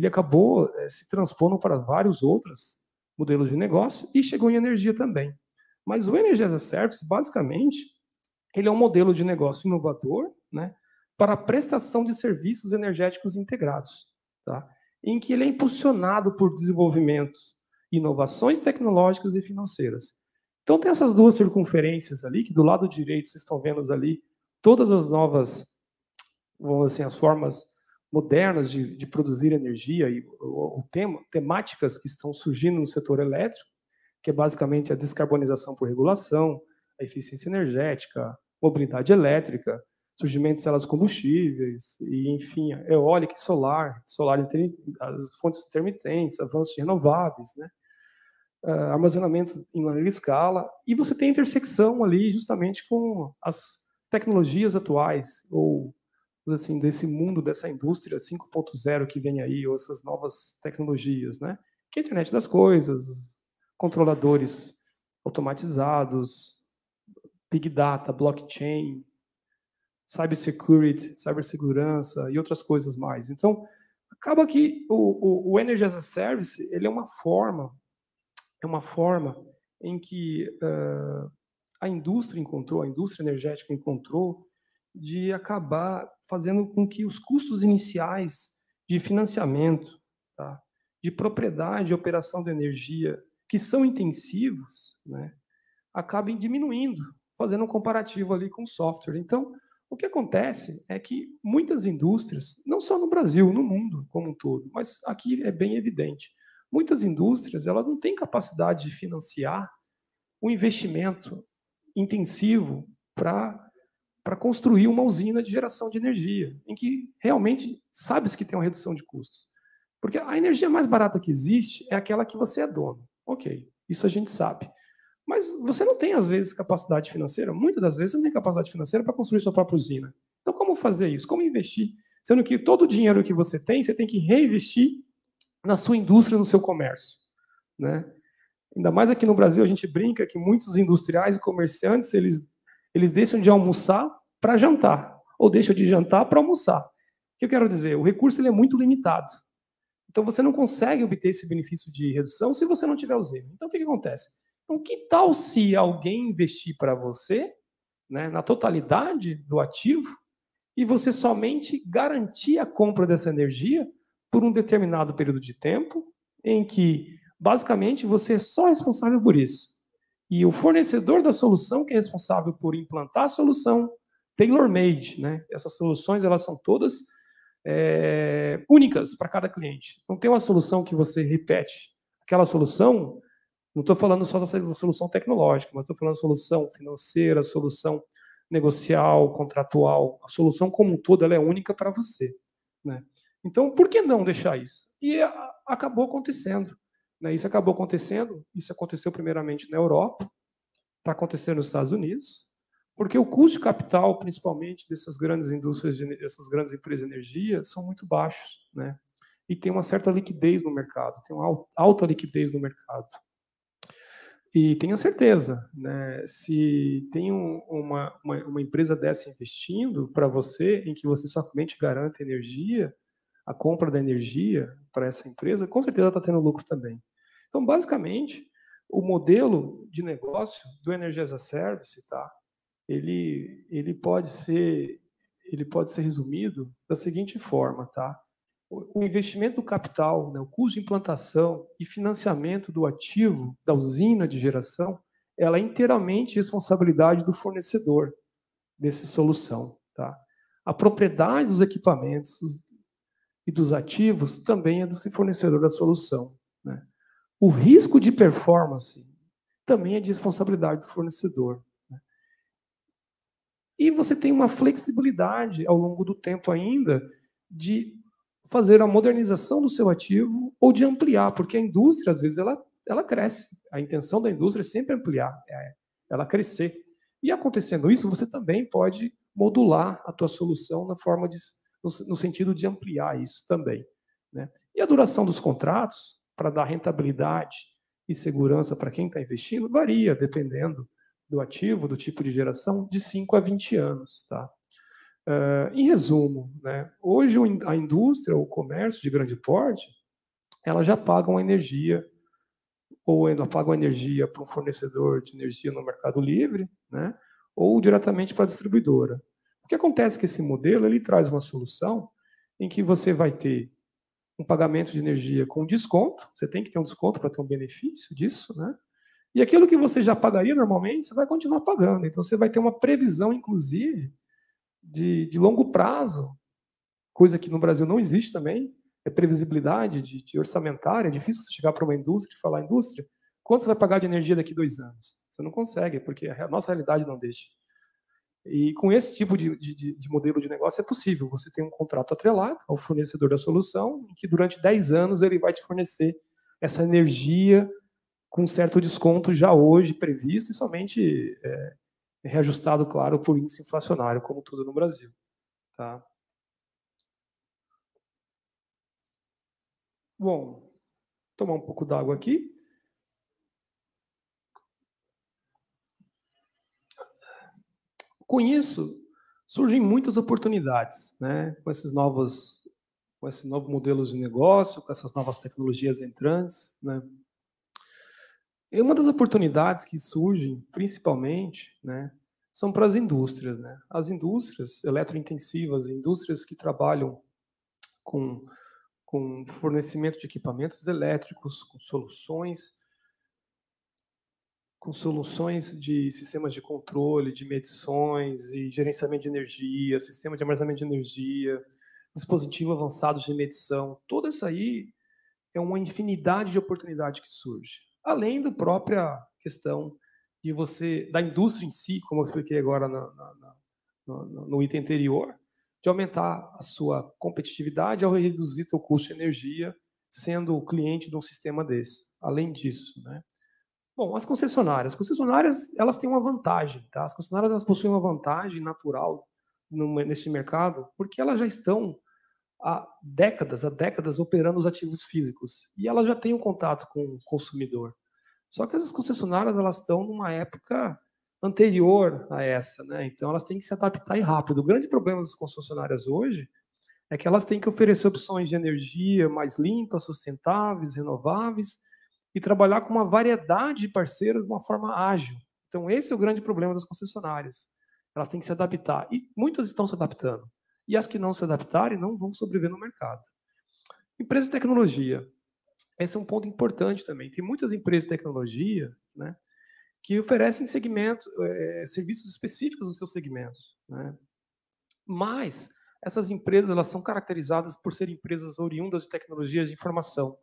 acabou se transpondo para vários outros modelos de negócio e chegou em energia também. Mas o Energy as a Service, basicamente, ele é um modelo de negócio inovador, né, para a prestação de serviços energéticos integrados, tá? Em que ele é impulsionado por desenvolvimento, inovações tecnológicas e financeiras. Então, tem essas 2 circunferências ali, que do lado direito vocês estão vendo ali todas as novas, vamos assim, as formas modernas de produzir energia e temáticas que estão surgindo no setor elétrico, que é basicamente a descarbonização por regulação, a eficiência energética, mobilidade elétrica, surgimento de células combustíveis, e, enfim, eólica e solar, as fontes intermitentes, avanços de renováveis, né? Armazenamento em larga escala, e você tem a intersecção ali justamente com as tecnologias atuais, ou assim, desse mundo, dessa indústria 5.0 que vem aí, ou essas novas tecnologias, né? Que é a internet das coisas, controladores automatizados, Big Data, blockchain, cybersecurity, cibersegurança e outras coisas mais. Então, acaba que o Energy as a Service ele é uma forma em que a indústria energética encontrou de acabar fazendo com que os custos iniciais de financiamento, tá, de propriedade e operação da energia, que são intensivos, né, acabem diminuindo, fazendo um comparativo ali com o software. Então, o que acontece é que muitas indústrias, não só no Brasil, no mundo como um todo, mas aqui é bem evidente, muitas indústrias elas não têm capacidade de financiar um investimento intensivo para construir uma usina de geração de energia, em que realmente sabe-se que tem uma redução de custos. Porque a energia mais barata que existe é aquela que você é dono. Ok, isso a gente sabe. Mas você não tem, às vezes, capacidade financeira, muitas das vezes você não tem capacidade financeira para construir sua própria usina. Então, como fazer isso? Como investir? Sendo que todo o dinheiro que você tem que reinvestir na sua indústria, no seu comércio, né? Ainda mais aqui no Brasil, a gente brinca que muitos industriais e comerciantes, eles deixam de almoçar para jantar, ou deixam de jantar para almoçar. O que eu quero dizer? O recurso ele é muito limitado. Então, você não consegue obter esse benefício de redução se você não tiver usina. Então, o que acontece? Então, que tal se alguém investir para você, né, na totalidade do ativo, e você somente garantir a compra dessa energia por um determinado período de tempo, em que, basicamente, você é só responsável por isso. E o fornecedor da solução que é responsável por implantar a solução tailor-made, né? Essas soluções elas são todas únicas para cada cliente. Não tem uma solução que você repete. Aquela solução, não estou falando só da solução tecnológica, mas estou falando da solução financeira, solução negocial, contratual. A solução como um todo ela é única para você, né? Então, por que não deixar isso? E acabou acontecendo. Né? Isso acabou acontecendo, isso aconteceu primeiramente na Europa, está acontecendo nos Estados Unidos, porque o custo de capital, principalmente dessas grandes indústrias, dessas grandes empresas de energia, são muito baixos, né? E tem uma certa liquidez no mercado, tem uma alta liquidez no mercado. E tenha certeza, né, se tem uma empresa dessa investindo para você, em que você somente garante energia, a compra da energia para essa empresa, com certeza está tendo lucro também. Então, basicamente, o modelo de negócio do Energy as a Service, tá, ele pode ser resumido da seguinte forma, tá? o investimento do capital, né, o custo de implantação e financiamento do ativo da usina de geração, ela é inteiramente responsabilidade do fornecedor dessa solução. Tá? A propriedade dos equipamentos e dos ativos também é desse fornecedor da solução. Né? O risco de performance também é de responsabilidade do fornecedor. Né? E você tem uma flexibilidade ao longo do tempo ainda de fazer a modernização do seu ativo ou de ampliar, porque a indústria, às vezes, ela cresce. A intenção da indústria é sempre ampliar, ela crescer. E acontecendo isso, você também pode modular a tua solução no sentido de ampliar isso também. Né? E a duração dos contratos, para dar rentabilidade e segurança para quem está investindo, varia, dependendo do ativo, do tipo de geração, de 5 a 20 anos. Tá? Em resumo, né, hoje a indústria, o comércio de grande porte, ela já paga uma energia, ou ela paga uma energia para um fornecedor de energia no Mercado Livre, né, ou diretamente para a distribuidora. O que acontece é que esse modelo ele traz uma solução em que você vai ter um pagamento de energia com desconto, você tem que ter um desconto para ter um benefício disso, né? E aquilo que você já pagaria normalmente, você vai continuar pagando. Então, você vai ter uma previsão, inclusive, de longo prazo, coisa que no Brasil não existe também, é previsibilidade de orçamentária. É difícil você chegar para uma indústria e falar, indústria, quanto você vai pagar de energia daqui a 2 anos? Você não consegue, porque a nossa realidade não deixa. E com esse tipo de modelo de negócio é possível. Você tem um contrato atrelado ao fornecedor da solução, em que durante 10 anos ele vai te fornecer essa energia com certo desconto já hoje previsto e somente reajustado, claro, por índice inflacionário, como tudo no Brasil. Tá? Bom, tomar um pouco d'água aqui. Com isso, surgem muitas oportunidades, né? Com esses novos modelos de negócio, com essas novas tecnologias entrantes, né? E uma das oportunidades que surgem, principalmente, né, são para as indústrias, né? As indústrias eletrointensivas, indústrias que trabalham com fornecimento de equipamentos elétricos, com soluções de sistemas de controle, de medições e gerenciamento de energia, sistema de armazenamento de energia, dispositivo avançado de medição. Toda isso aí é uma infinidade de oportunidades que surge. Além da própria questão da indústria em si, como eu expliquei agora no item anterior, de aumentar a sua competitividade ao reduzir seu custo de energia, sendo o cliente de um sistema desse. Além disso, né? Bom, as concessionárias. As concessionárias, elas têm uma vantagem, tá? As concessionárias, elas possuem uma vantagem natural nesse mercado, porque elas já estão há décadas operando os ativos físicos. E elas já têm um contato com o consumidor. Só que essas concessionárias, elas estão numa época anterior a essa, né? Então, elas têm que se adaptar e rápido. O grande problema das concessionárias hoje é que elas têm que oferecer opções de energia mais limpas, sustentáveis, renováveis, e trabalhar com uma variedade de parceiros de uma forma ágil. Então, esse é o grande problema das concessionárias. Elas têm que se adaptar. E muitas estão se adaptando. E as que não se adaptarem não vão sobreviver no mercado. Empresas de tecnologia. Esse é um ponto importante também. Tem muitas empresas de tecnologia, né, que oferecem serviços específicos nos seus segmentos. Né? Mas essas empresas elas são caracterizadas por serem empresas oriundas de tecnologias de informação.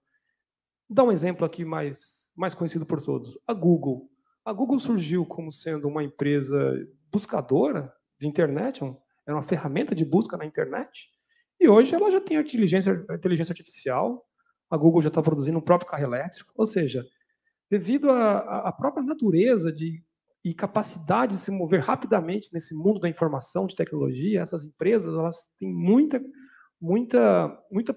Vou dar um exemplo aqui mais conhecido por todos. A Google. A Google surgiu como sendo uma empresa buscadora de internet, era uma ferramenta de busca na internet, e hoje ela já tem inteligência artificial, a Google já está produzindo um próprio carro elétrico, ou seja, devido à própria natureza e capacidade de se mover rapidamente nesse mundo da informação, de tecnologia, essas empresas elas têm muita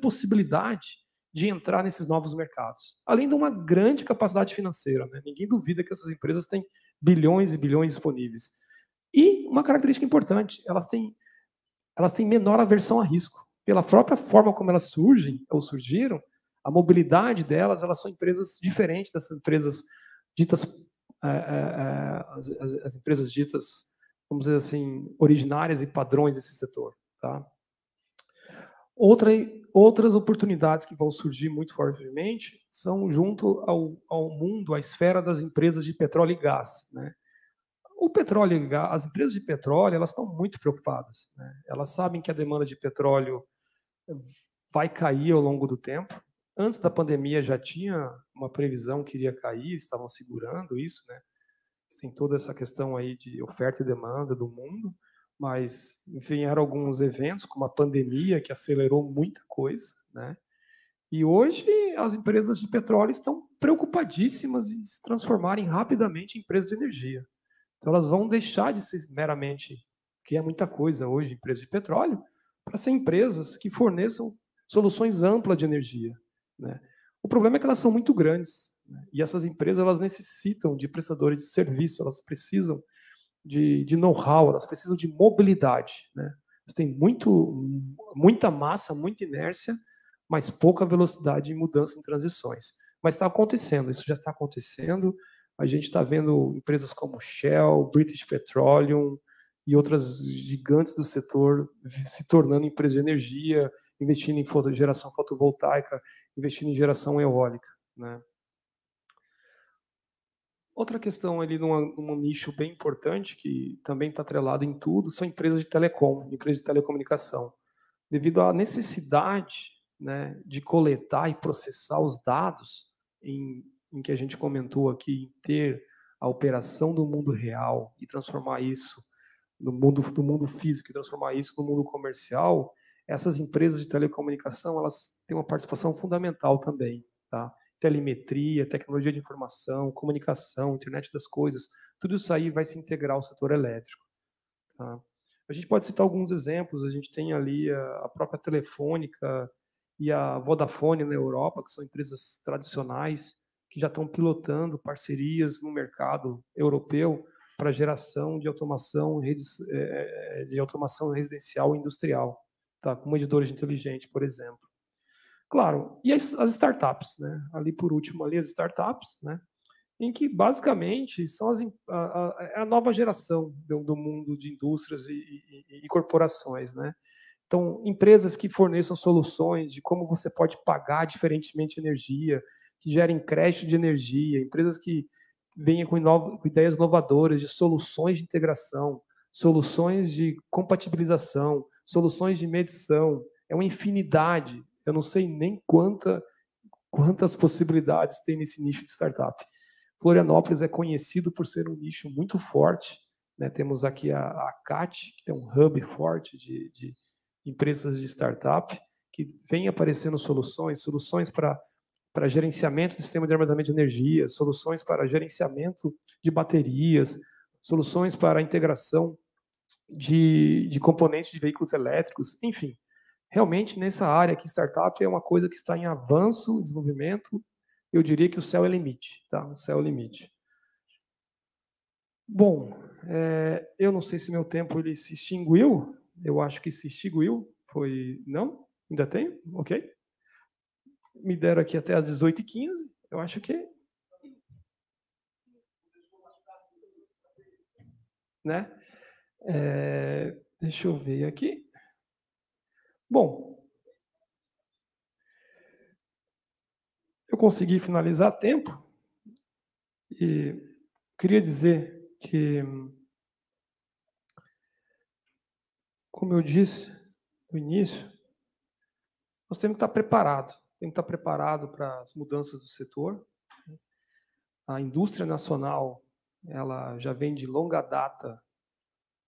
possibilidade de entrar nesses novos mercados. Além de uma grande capacidade financeira. Né? Ninguém duvida que essas empresas têm bilhões e bilhões disponíveis. E uma característica importante, elas têm menor aversão a risco. Pela própria forma como elas surgem ou surgiram, a mobilidade delas, elas são empresas diferentes das empresas ditas, as empresas ditas, vamos dizer assim, originárias e padrões desse setor. Tá? Outra Outras oportunidades que vão surgir muito fortemente são junto ao mundo, à esfera das empresas de petróleo e gás, né? O petróleo e gás, as empresas de petróleo, elas estão muito preocupadas, né? Elas sabem que a demanda de petróleo vai cair ao longo do tempo. Antes da pandemia já tinha uma previsão que iria cair, estavam segurando isso, né? Tem toda essa questão aí de oferta e demanda do mundo, mas vieram alguns eventos, como a pandemia, que acelerou muita coisa, né? E hoje as empresas de petróleo estão preocupadíssimas em se transformarem rapidamente em empresas de energia. Então elas vão deixar de ser meramente, que é muita coisa hoje, empresas de petróleo, para ser empresas que forneçam soluções amplas de energia, né? O problema é que elas são muito grandes, né? E essas empresas elas necessitam de prestadores de serviço, elas precisam de know-how, elas precisam de mobilidade, né? Elas têm muita massa, muita inércia, mas pouca velocidade em mudança em transições. Mas está acontecendo, isso já está acontecendo. A gente está vendo empresas como Shell, British Petroleum e outras gigantes do setor se tornando empresas de energia, investindo em geração fotovoltaica, investindo em geração eólica, né? Outra questão ali num nicho bem importante, que também está atrelado em tudo, são empresas de telecom, empresas de telecomunicação. Devido à necessidade, né, de coletar e processar os dados em que a gente comentou aqui, em ter a operação do mundo real e transformar isso do mundo físico e transformar isso no mundo comercial, essas empresas de telecomunicação elas têm uma participação fundamental também, tá? Telemetria, tecnologia de informação, comunicação, internet das coisas, tudo isso aí vai se integrar ao setor elétrico, tá? A gente pode citar alguns exemplos, a gente tem ali a própria Telefônica e a Vodafone na Europa, que são empresas tradicionais, que já estão pilotando parcerias no mercado europeu para geração de automação residencial e industrial, tá? Como editores inteligentes, por exemplo. Claro, e as startups, né? Ali por último, ali as startups, né? Em que basicamente são a nova geração do mundo de indústrias e corporações, né? Então, empresas que forneçam soluções de como você pode pagar diferentemente energia, que gerem crédito de energia, empresas que venham com ideias inovadoras de soluções de integração, soluções de compatibilização, soluções de medição. É uma infinidade. Eu não sei nem quantas possibilidades tem nesse nicho de startup. Florianópolis é conhecido por ser um nicho muito forte, né? Temos aqui a CAT, que tem um hub forte de empresas de startup, que vem aparecendo soluções para gerenciamento do sistema de armazenamento de energia, soluções para gerenciamento de baterias, soluções para integração de componentes de veículos elétricos, enfim. Realmente, nessa área aqui, startup é uma coisa que está em avanço, desenvolvimento. Eu diria que o céu é limite, tá? O céu é limite. Bom, eu não sei se meu tempo ele se extinguiu. Eu acho que se extinguiu. Não? Ainda tem? Ok. Me deram aqui até às 18h15. Eu acho que... né? Deixa eu ver aqui. Bom, eu consegui finalizar a tempo e queria dizer que, como eu disse no início, nós temos que estar preparados. Temos que estar preparados para as mudanças do setor. A indústria nacional ela já vem de longa data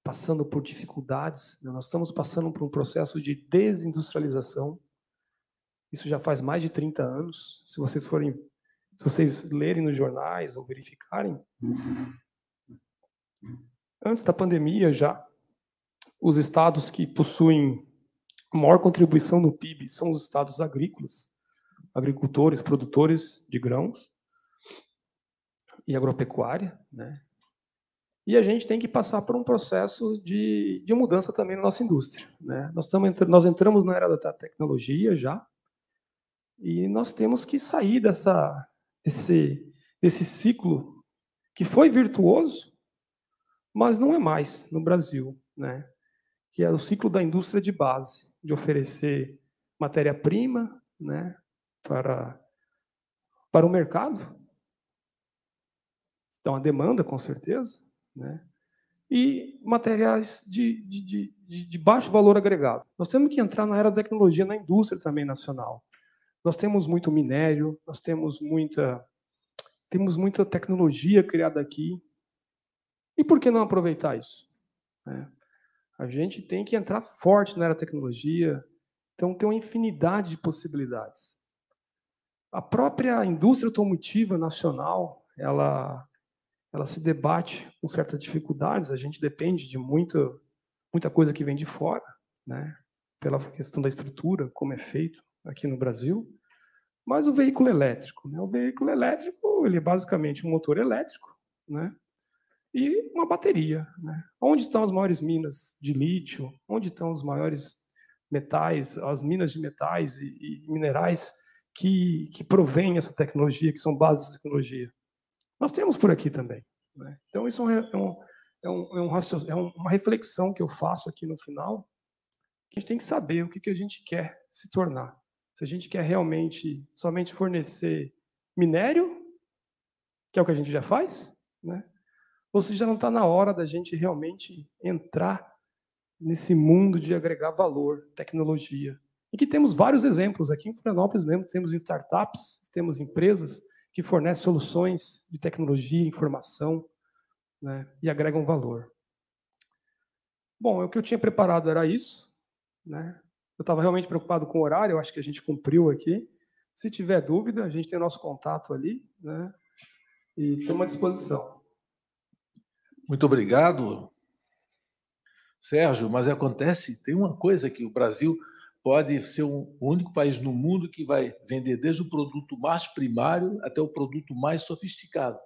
passando por dificuldades. Nós estamos passando por um processo de desindustrialização. Isso já faz mais de 30 anos. Se vocês lerem nos jornais ou verificarem, antes da pandemia já, os estados que possuem a maior contribuição no PIB são os estados agrícolas, agricultores, produtores de grãos e agropecuária, né? E a gente tem que passar por um processo de mudança também na nossa indústria, né? Nós entramos na era da tecnologia já, e nós temos que sair desse ciclo que foi virtuoso, mas não é mais no Brasil, né? Que é o ciclo da indústria de base, de oferecer matéria-prima, né, para o mercado. Então, a demanda, com certeza, né? E materiais de baixo valor agregado. Nós temos que entrar na era da tecnologia, na indústria também nacional. Nós temos muito minério, nós temos muita tecnologia criada aqui. E por que não aproveitar isso? A gente tem que entrar forte na era da tecnologia, então tem uma infinidade de possibilidades. A própria indústria automotiva nacional, ela se debate com certas dificuldades, a gente depende de muita coisa que vem de fora, né? Pela questão da estrutura, como é feito aqui no Brasil. Mas o veículo elétrico, né? O veículo elétrico, ele é basicamente um motor elétrico, né? E uma bateria, né? Onde estão as maiores minas de lítio? Onde estão os maiores metais, as minas de metais e minerais que provêm essa tecnologia, que são bases da tecnologia? Nós temos por aqui também, né? Então, isso é uma reflexão que eu faço aqui no final, que a gente tem que saber o que a gente quer se tornar. Se a gente quer realmente somente fornecer minério, que é o que a gente já faz, né? Ou se já não está na hora da gente realmente entrar nesse mundo de agregar valor, tecnologia. E que temos vários exemplos aqui em Florianópolis mesmo, temos startups, temos empresas que fornecem soluções de tecnologia, informação, né, e agregam valor. Bom, o que eu tinha preparado era isso, né? Eu estava realmente preocupado com o horário, eu acho que a gente cumpriu aqui. Se tiver dúvida, a gente tem o nosso contato ali, né? E estamos à disposição. Muito obrigado, Sérgio. Mas acontece, tem uma coisa que o Brasil pode ser o único país no mundo que vai vender desde o produto mais primário até o produto mais sofisticado.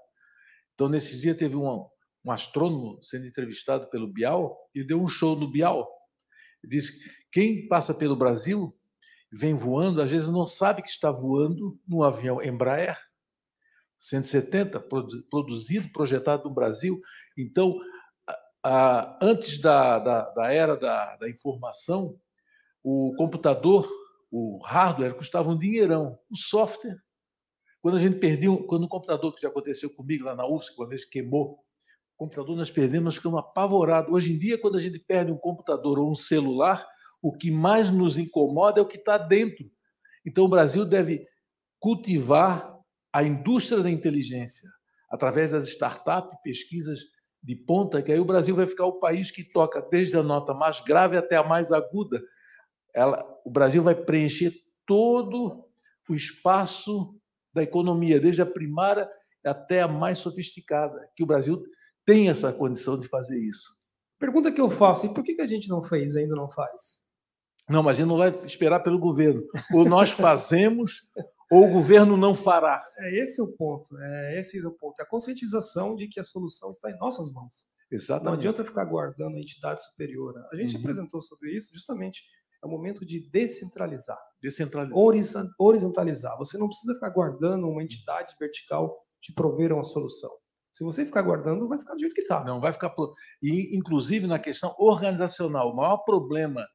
Então, nesse dia, teve um astrônomo sendo entrevistado pelo Bial, e deu um show no Bial. Ele disse que quem passa pelo Brasil, vem voando, às vezes não sabe que está voando num avião Embraer 170, produzido, projetado no Brasil. Então, antes da era da informação, o computador, o hardware, custava um dinheirão. O software, quando a gente perdeu, quando o computador, que já aconteceu comigo lá na UFSC, quando ele queimou, o computador nós perdemos, nós ficamos apavorados. Hoje em dia, quando a gente perde um computador ou um celular, o que mais nos incomoda é o que está dentro. Então, o Brasil deve cultivar a indústria da inteligência através das startups, pesquisas de ponta, que aí o Brasil vai ficar o país que toca desde a nota mais grave até a mais aguda. O Brasil vai preencher todo o espaço da economia, desde a primária até a mais sofisticada, que o Brasil tem essa condição de fazer isso. Pergunta que eu faço, e por que a gente não fez, ainda não faz? Não, mas a gente não vai esperar pelo governo. Ou nós fazemos, ou o governo não fará. Esse é o ponto. Esse é o ponto. A conscientização de que a solução está em nossas mãos. Exatamente. Não adianta ficar guardando a entidade superior. A gente apresentou sobre isso, justamente, é o momento de descentralizar. Horizontalizar. Você não precisa ficar guardando uma entidade vertical te prover uma solução. Se você ficar guardando, vai ficar do jeito que está. Não, vai ficar... E, inclusive, na questão organizacional, o maior problema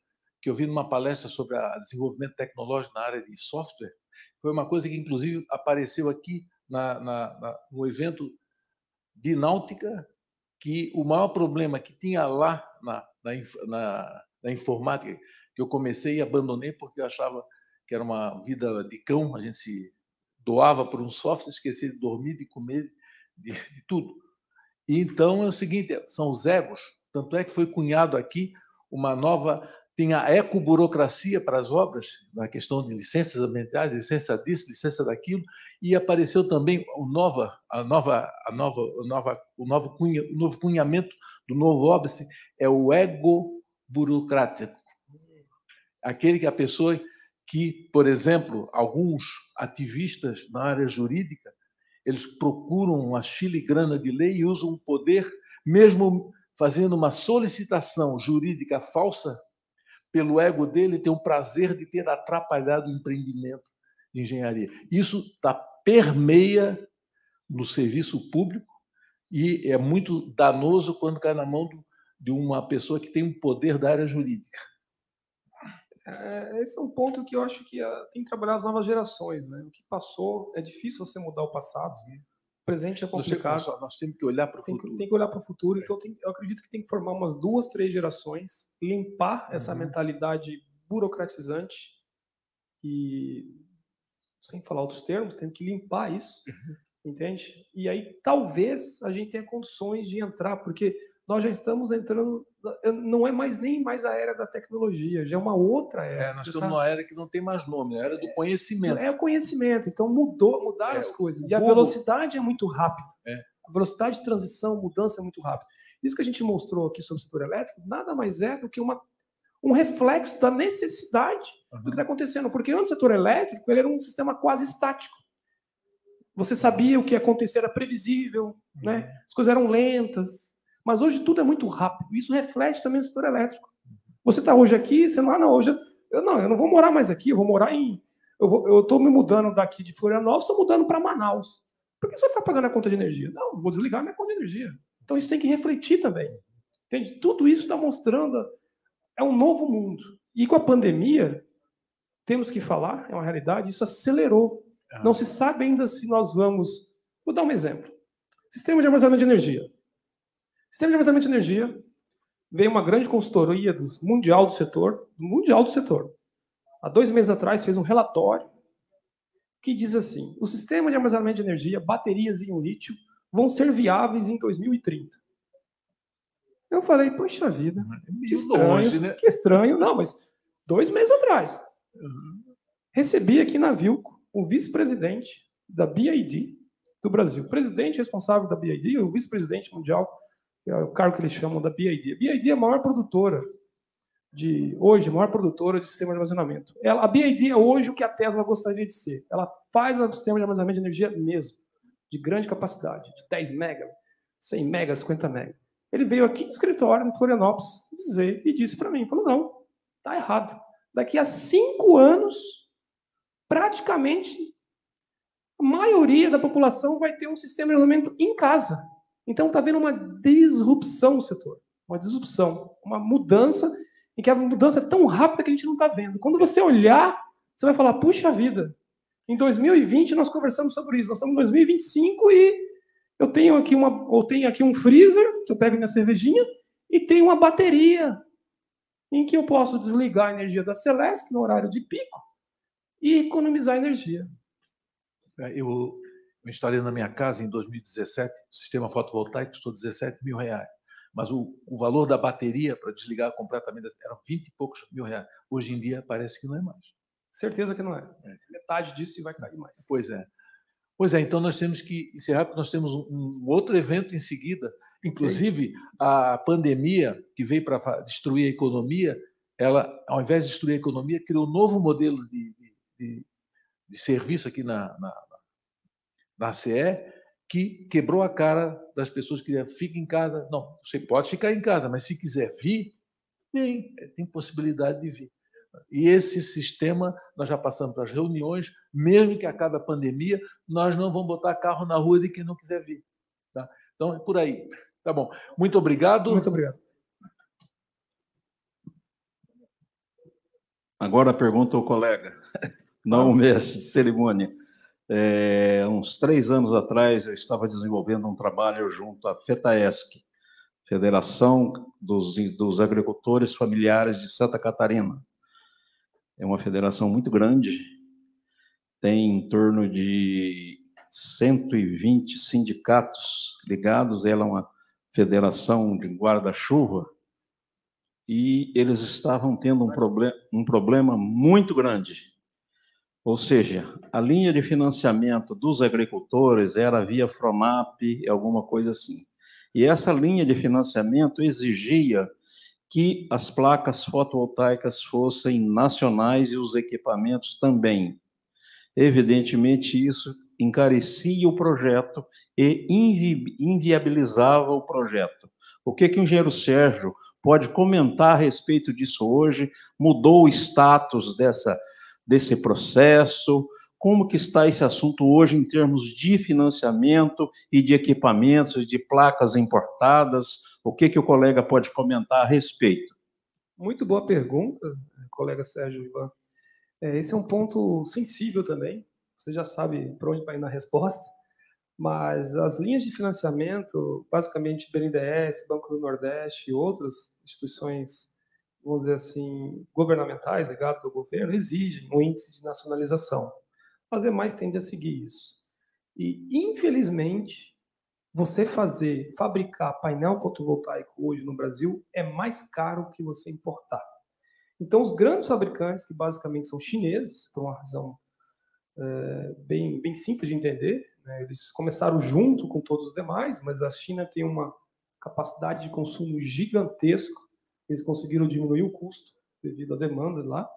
que eu vi numa palestra sobre desenvolvimento tecnológico na área de software foi uma coisa que, inclusive, apareceu aqui no evento de náutica, que o maior problema que tinha lá na informática, que eu comecei e abandonei porque eu achava que era uma vida de cão, a gente se doava por um software, esquecia de dormir, de comer, de tudo. E então é o seguinte, são os egos, tanto é que foi cunhado aqui uma nova... Tem a ecoburocracia para as obras, na questão de licenças ambientais, licença disso, licença daquilo, e apareceu também o novo cunhamento do novo óbice, é o ego burocrático. Aquele que a pessoa que, por exemplo, alguns ativistas na área jurídica, eles procuram uma filigrana de lei e usam o poder, mesmo fazendo uma solicitação jurídica falsa, pelo ego dele, tem o prazer de ter atrapalhado o empreendimento de engenharia. Isso permeia no serviço público e é muito danoso quando cai na mão de uma pessoa que tem um poder da área jurídica. Esse é um ponto que eu acho que tem que trabalhar as novas gerações, né? O que passou, é difícil você mudar o passado. O presente é complicado. Nós temos que olhar para o futuro. Tem que olhar para o futuro. Então, eu acredito que tem que formar umas 2, 3 gerações, limpar essa mentalidade burocratizante e, sem falar outros termos, tem que limpar isso, entende? E aí, talvez, a gente tenha condições de entrar, porque nós já estamos entrando, não é nem mais a era da tecnologia, já é uma outra era. Nós estamos numa era que não tem mais nome, a era do conhecimento. É o conhecimento, então mudaram as coisas. E a velocidade é muito rápida. A velocidade de transição, mudança é muito rápida. Isso que a gente mostrou aqui sobre o setor elétrico nada mais é do que um reflexo da necessidade do que está acontecendo. Porque antes do setor elétrico, ele era um sistema quase estático. Você sabia o que ia acontecer, era previsível, né? As coisas eram lentas. Mas hoje tudo é muito rápido. Isso reflete também no setor elétrico. Você está hoje aqui, você não, hoje eu não vou morar mais aqui, eu vou morar em... Eu estou me mudando daqui de Florianópolis, estou mudando para Manaus. Por que você vai ficar pagando a conta de energia? Não, vou desligar minha conta de energia. Então isso tem que refletir também. Entende? Tudo isso está mostrando... É um novo mundo. E com a pandemia, temos que falar, é uma realidade, isso acelerou. Não se sabe ainda se nós vamos... Vou dar um exemplo. Sistema de armazenamento de energia. Sistema de armazenamento de energia, veio uma grande consultoria mundial do setor, há 2 meses atrás fez um relatório que diz assim, o sistema de armazenamento de energia, baterias em lítio, vão ser viáveis em 2030. Eu falei, poxa vida, que estranho, longe, né? Que estranho. Não, mas 2 meses atrás. Recebi aqui na Vilco o vice-presidente da BID do Brasil, presidente responsável da BID e o vice-presidente mundial, que é o cargo que eles chamam da BID. A BID é a maior produtora a maior produtora de sistema de armazenamento. A BID é hoje o que a Tesla gostaria de ser. Ela faz um sistema de armazenamento de energia mesmo, de grande capacidade, de 10 mega, 100 mega, 50 mega. Ele veio aqui no escritório, em Florianópolis, e disse para mim, falou, não, está errado. Daqui a 5 anos, praticamente, a maioria da população vai ter um sistema de armazenamento em casa. Então, está havendo uma disrupção no setor, uma mudança, em que a mudança é tão rápida que a gente não está vendo. Quando você olhar, você vai falar, puxa vida, em 2020 nós conversamos sobre isso, nós estamos em 2025 e eu tenho aqui um freezer, que eu pego minha cervejinha, e tenho uma bateria, em que eu posso desligar a energia da Celesc no horário de pico e economizar energia. Eu instalei na minha casa em 2017, o sistema fotovoltaico custou R$17 mil. Mas o valor da bateria para desligar completamente era 20 e poucos mil reais. Hoje em dia parece que não é mais. Certeza que não é. Metade disso vai cair mais. Pois é, então nós temos que encerrar, porque nós temos um outro evento em seguida. Inclusive, a pandemia, que veio para destruir a economia, ela, ao invés de destruir a economia, criou um novo modelo de serviço aqui na CE, que quebrou a cara das pessoas que ficam em casa. Não, você pode ficar em casa, mas se quiser vir, tem possibilidade de vir. E esse sistema, nós já passamos para as reuniões, mesmo que acabe a pandemia, nós não vamos botar carro na rua de quem não quiser vir. Tá? Então, é por aí. Tá bom. Muito obrigado. Muito obrigado. Agora pergunta ao colega, não o mestre de cerimônia. Uns 3 anos atrás, eu estava desenvolvendo um trabalho junto à FETAESC, Federação dos Agricultores Familiares de Santa Catarina. É uma federação muito grande, tem em torno de 120 sindicatos ligados, ela é uma federação de guarda-chuva, e eles estavam tendo um problema muito grande. Ou seja, a linha de financiamento dos agricultores era via Fronap, alguma coisa assim. E essa linha de financiamento exigia que as placas fotovoltaicas fossem nacionais e os equipamentos também. Evidentemente, isso encarecia o projeto e inviabilizava o projeto. O que o engenheiro Sérgio pode comentar a respeito disso hoje? Mudou o status desse processo? Como que está esse assunto hoje em termos de financiamento e de equipamentos, de placas importadas? O que o colega pode comentar a respeito? Muito boa pergunta, colega Sérgio Ivan. Esse é um ponto sensível também, você já sabe para onde vai na resposta, mas as linhas de financiamento, basicamente BNDES, Banco do Nordeste e outras instituições, vamos dizer assim, governamentais, ligadas ao governo, exigem um índice de nacionalização. As demais tendem a seguir isso. E, infelizmente, você fabricar painel fotovoltaico hoje no Brasil é mais caro que você importar. Então, os grandes fabricantes, que basicamente são chineses, por uma razão bem simples de entender, né? Eles começaram junto com todos os demais, mas a China tem uma capacidade de consumo gigantesco, eles conseguiram diminuir o custo devido à demanda lá,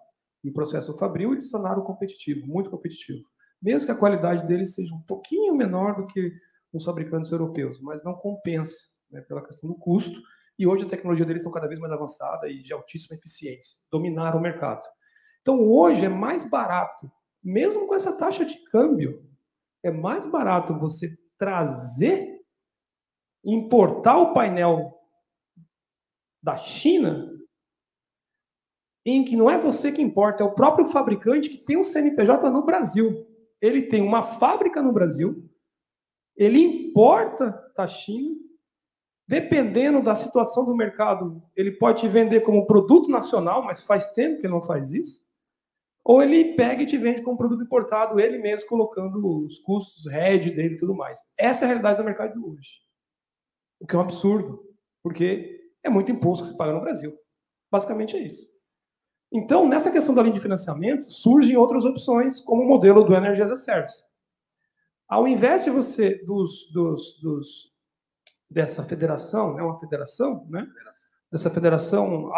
e o processo fabril eles se tornaram competitivo, muito competitivo. Mesmo que a qualidade deles seja um pouquinho menor do que os fabricantes europeus, mas não compensa, né, pela questão do custo, e hoje a tecnologia deles está cada vez mais avançada e de altíssima eficiência, dominaram o mercado. Então hoje é mais barato, mesmo com essa taxa de câmbio, é mais barato você importar o painel da China, em que não é você que importa, é o próprio fabricante que tem um CNPJ no Brasil. Ele tem uma fábrica no Brasil, ele importa da China, dependendo da situação do mercado, ele pode te vender como produto nacional, mas faz tempo que ele não faz isso, ou ele pega e te vende como produto importado, ele mesmo colocando os custos, RED dele e tudo mais. Essa é a realidade do mercado de hoje. O que é um absurdo, porque é muito imposto que se paga no Brasil. Basicamente é isso. Então, nessa questão da linha de financiamento, surgem outras opções, como o modelo do Energy as a Service. Ao invés de você, dessa federação, é uma federação, né? Dessa federação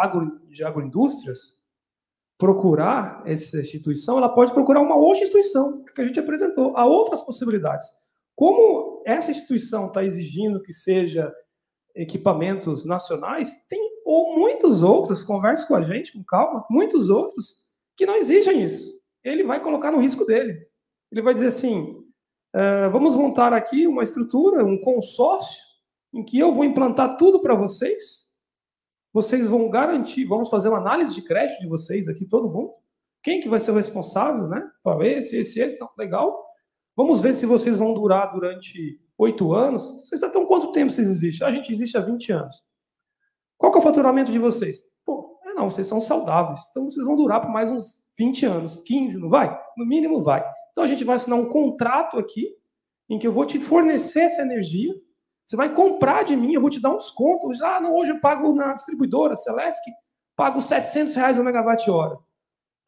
de agroindústrias, procurar essa instituição, ela pode procurar uma outra instituição que a gente apresentou. Há outras possibilidades. Como essa instituição está exigindo que seja equipamentos nacionais, tem ou muitos outros, converse com a gente, com calma, muitos outros que não exigem isso. Ele vai colocar no risco dele. Ele vai dizer assim, vamos montar aqui uma estrutura, um consórcio, em que eu vou implantar tudo para vocês, vocês vão garantir, vamos fazer uma análise de crédito de vocês aqui, todo mundo, quem que vai ser o responsável, né? Para esse, então, legal. Vamos ver se vocês vão durar durante 8 anos. Vocês já estão quanto tempo vocês existem? A gente existe há 20 anos. Qual que é o faturamento de vocês? Pô, não, vocês são saudáveis. Então vocês vão durar por mais uns 20 anos, 15, não vai? No mínimo vai. Então a gente vai assinar um contrato aqui, em que eu vou te fornecer essa energia. Você vai comprar de mim, eu vou te dar um desconto. Não, hoje eu pago na distribuidora Celesc, pago R$700 o megawatt-hora.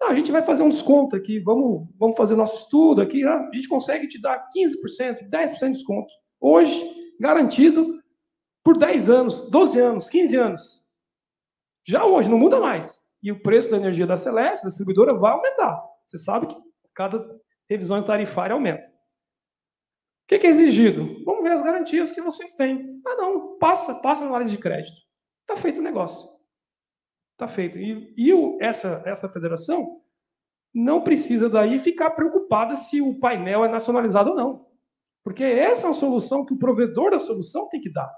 Não, a gente vai fazer um desconto aqui, vamos fazer nosso estudo aqui, a gente consegue te dar 15%, 10% de desconto. Hoje, garantido por 10 anos, 12 anos, 15 anos. Já hoje, não muda mais. E o preço da energia da Celesc, da distribuidora, vai aumentar. Você sabe que cada revisão tarifária aumenta. O que é exigido? Vamos ver as garantias que vocês têm. Não, passa na análise de crédito. Está feito o negócio. Está feito. Essa federação não precisa daí ficar preocupada se o painel é nacionalizado ou não. Porque essa é uma solução que o provedor da solução tem que dar.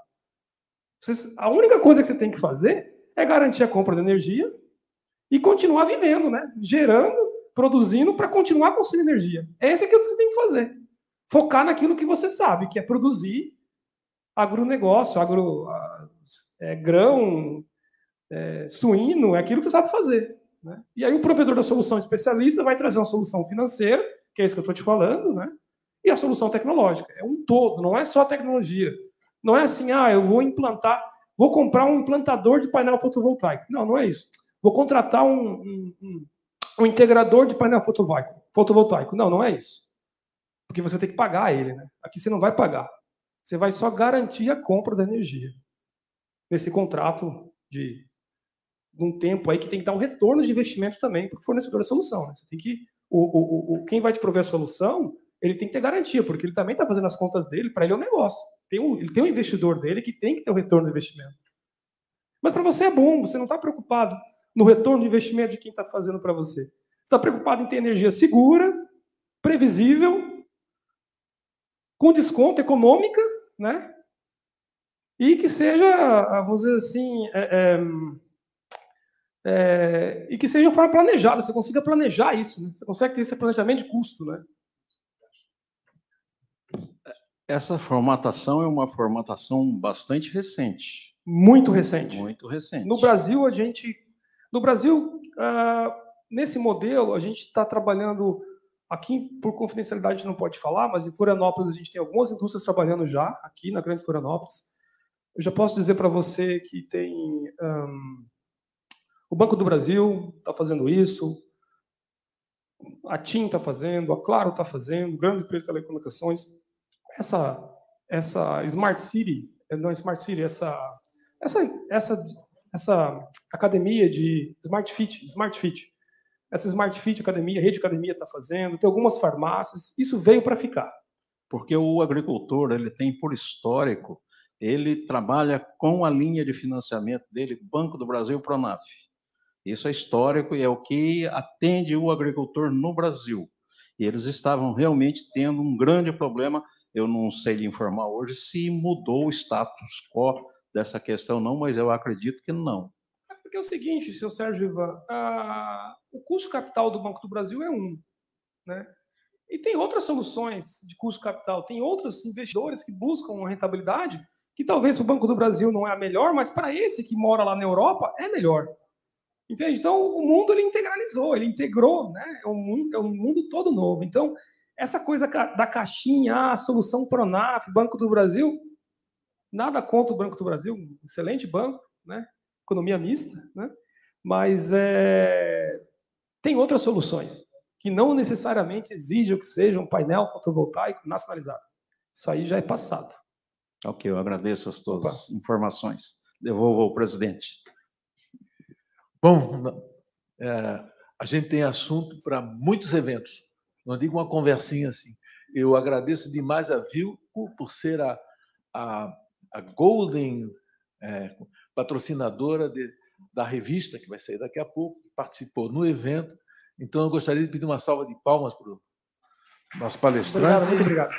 A única coisa que você tem que fazer é garantir a compra de energia e continuar vivendo, né? Gerando, produzindo para continuar consumindo energia. Esse é aquilo que você tem que fazer. Focar naquilo que você sabe, que é produzir agronegócio, grão, suíno, é aquilo que você sabe fazer. Né? E aí o provedor da solução especialista vai trazer uma solução financeira, que é isso que eu estou te falando, né? E a solução tecnológica. É um todo, não é só a tecnologia. Não é assim, eu vou comprar um implantador de painel fotovoltaico. Não é isso. Vou contratar um integrador de painel fotovoltaico. Não é isso. Porque você tem que pagar ele. Né? Aqui você não vai pagar. Você vai só garantir a compra da energia. Nesse contrato de um tempo aí que tem que dar um retorno de investimento também para o fornecedor da solução. Né? Você tem que, quem vai te prover a solução, ele tem que ter garantia, porque ele também está fazendo as contas dele, para ele é um negócio. Ele tem um investidor dele que tem que ter o retorno do investimento. Mas para você é bom, você não está preocupado no retorno do investimento de quem está fazendo para você. Você está preocupado em ter energia segura, previsível, com desconto econômica, né? E que seja, vamos dizer assim, e que seja de forma planejada, você consiga planejar isso, né? Você consegue ter esse planejamento de custo, né? Essa formatação é uma formatação bastante recente. Muito recente. Muito recente. No Brasil, nesse modelo, a gente está trabalhando, aqui por confidencialidade a gente não pode falar, mas em Florianópolis a gente tem algumas indústrias trabalhando já, aqui na Grande Florianópolis. Eu já posso dizer para você que tem o Banco do Brasil está fazendo isso, a TIM está fazendo, a Claro está fazendo, grandes empresas de telecomunicações. Essa Smart City, não Smart City, essa academia de Smart Fit, essa Smart Fit academia, rede academia está fazendo, tem algumas farmácias, isso veio para ficar. Porque o agricultor, ele tem por histórico, ele trabalha com a linha de financiamento dele, Banco do Brasil, Pronaf. Isso é histórico e é o que atende o agricultor no Brasil. E eles estavam realmente tendo um grande problema, eu não sei lhe informar hoje se mudou o status quo dessa questão não, mas eu acredito que não. É porque é o seguinte, seu Sérgio Ivan, o custo capital do Banco do Brasil é 1, né? E tem outras soluções de custo capital, tem outros investidores que buscam uma rentabilidade que talvez para o Banco do Brasil não é a melhor, mas para esse que mora lá na Europa é melhor. Entende? Então, o mundo ele integralizou, ele integrou, né? É um mundo todo novo. Então, essa coisa da caixinha, a solução Pronaf, Banco do Brasil, nada contra o Banco do Brasil, um excelente banco, né? Economia mista, né? Mas tem outras soluções que não necessariamente exigem que seja um painel fotovoltaico nacionalizado. Isso aí já é passado. Ok, eu agradeço as suas informações. Devolvo ao presidente. Bom, a gente tem assunto para muitos eventos. Não digo uma conversinha assim. Eu agradeço demais a Vilco por ser a Golden patrocinadora da revista, que vai sair daqui a pouco, participou no evento. Então, eu gostaria de pedir uma salva de palmas para o nosso palestrante. Muito obrigado.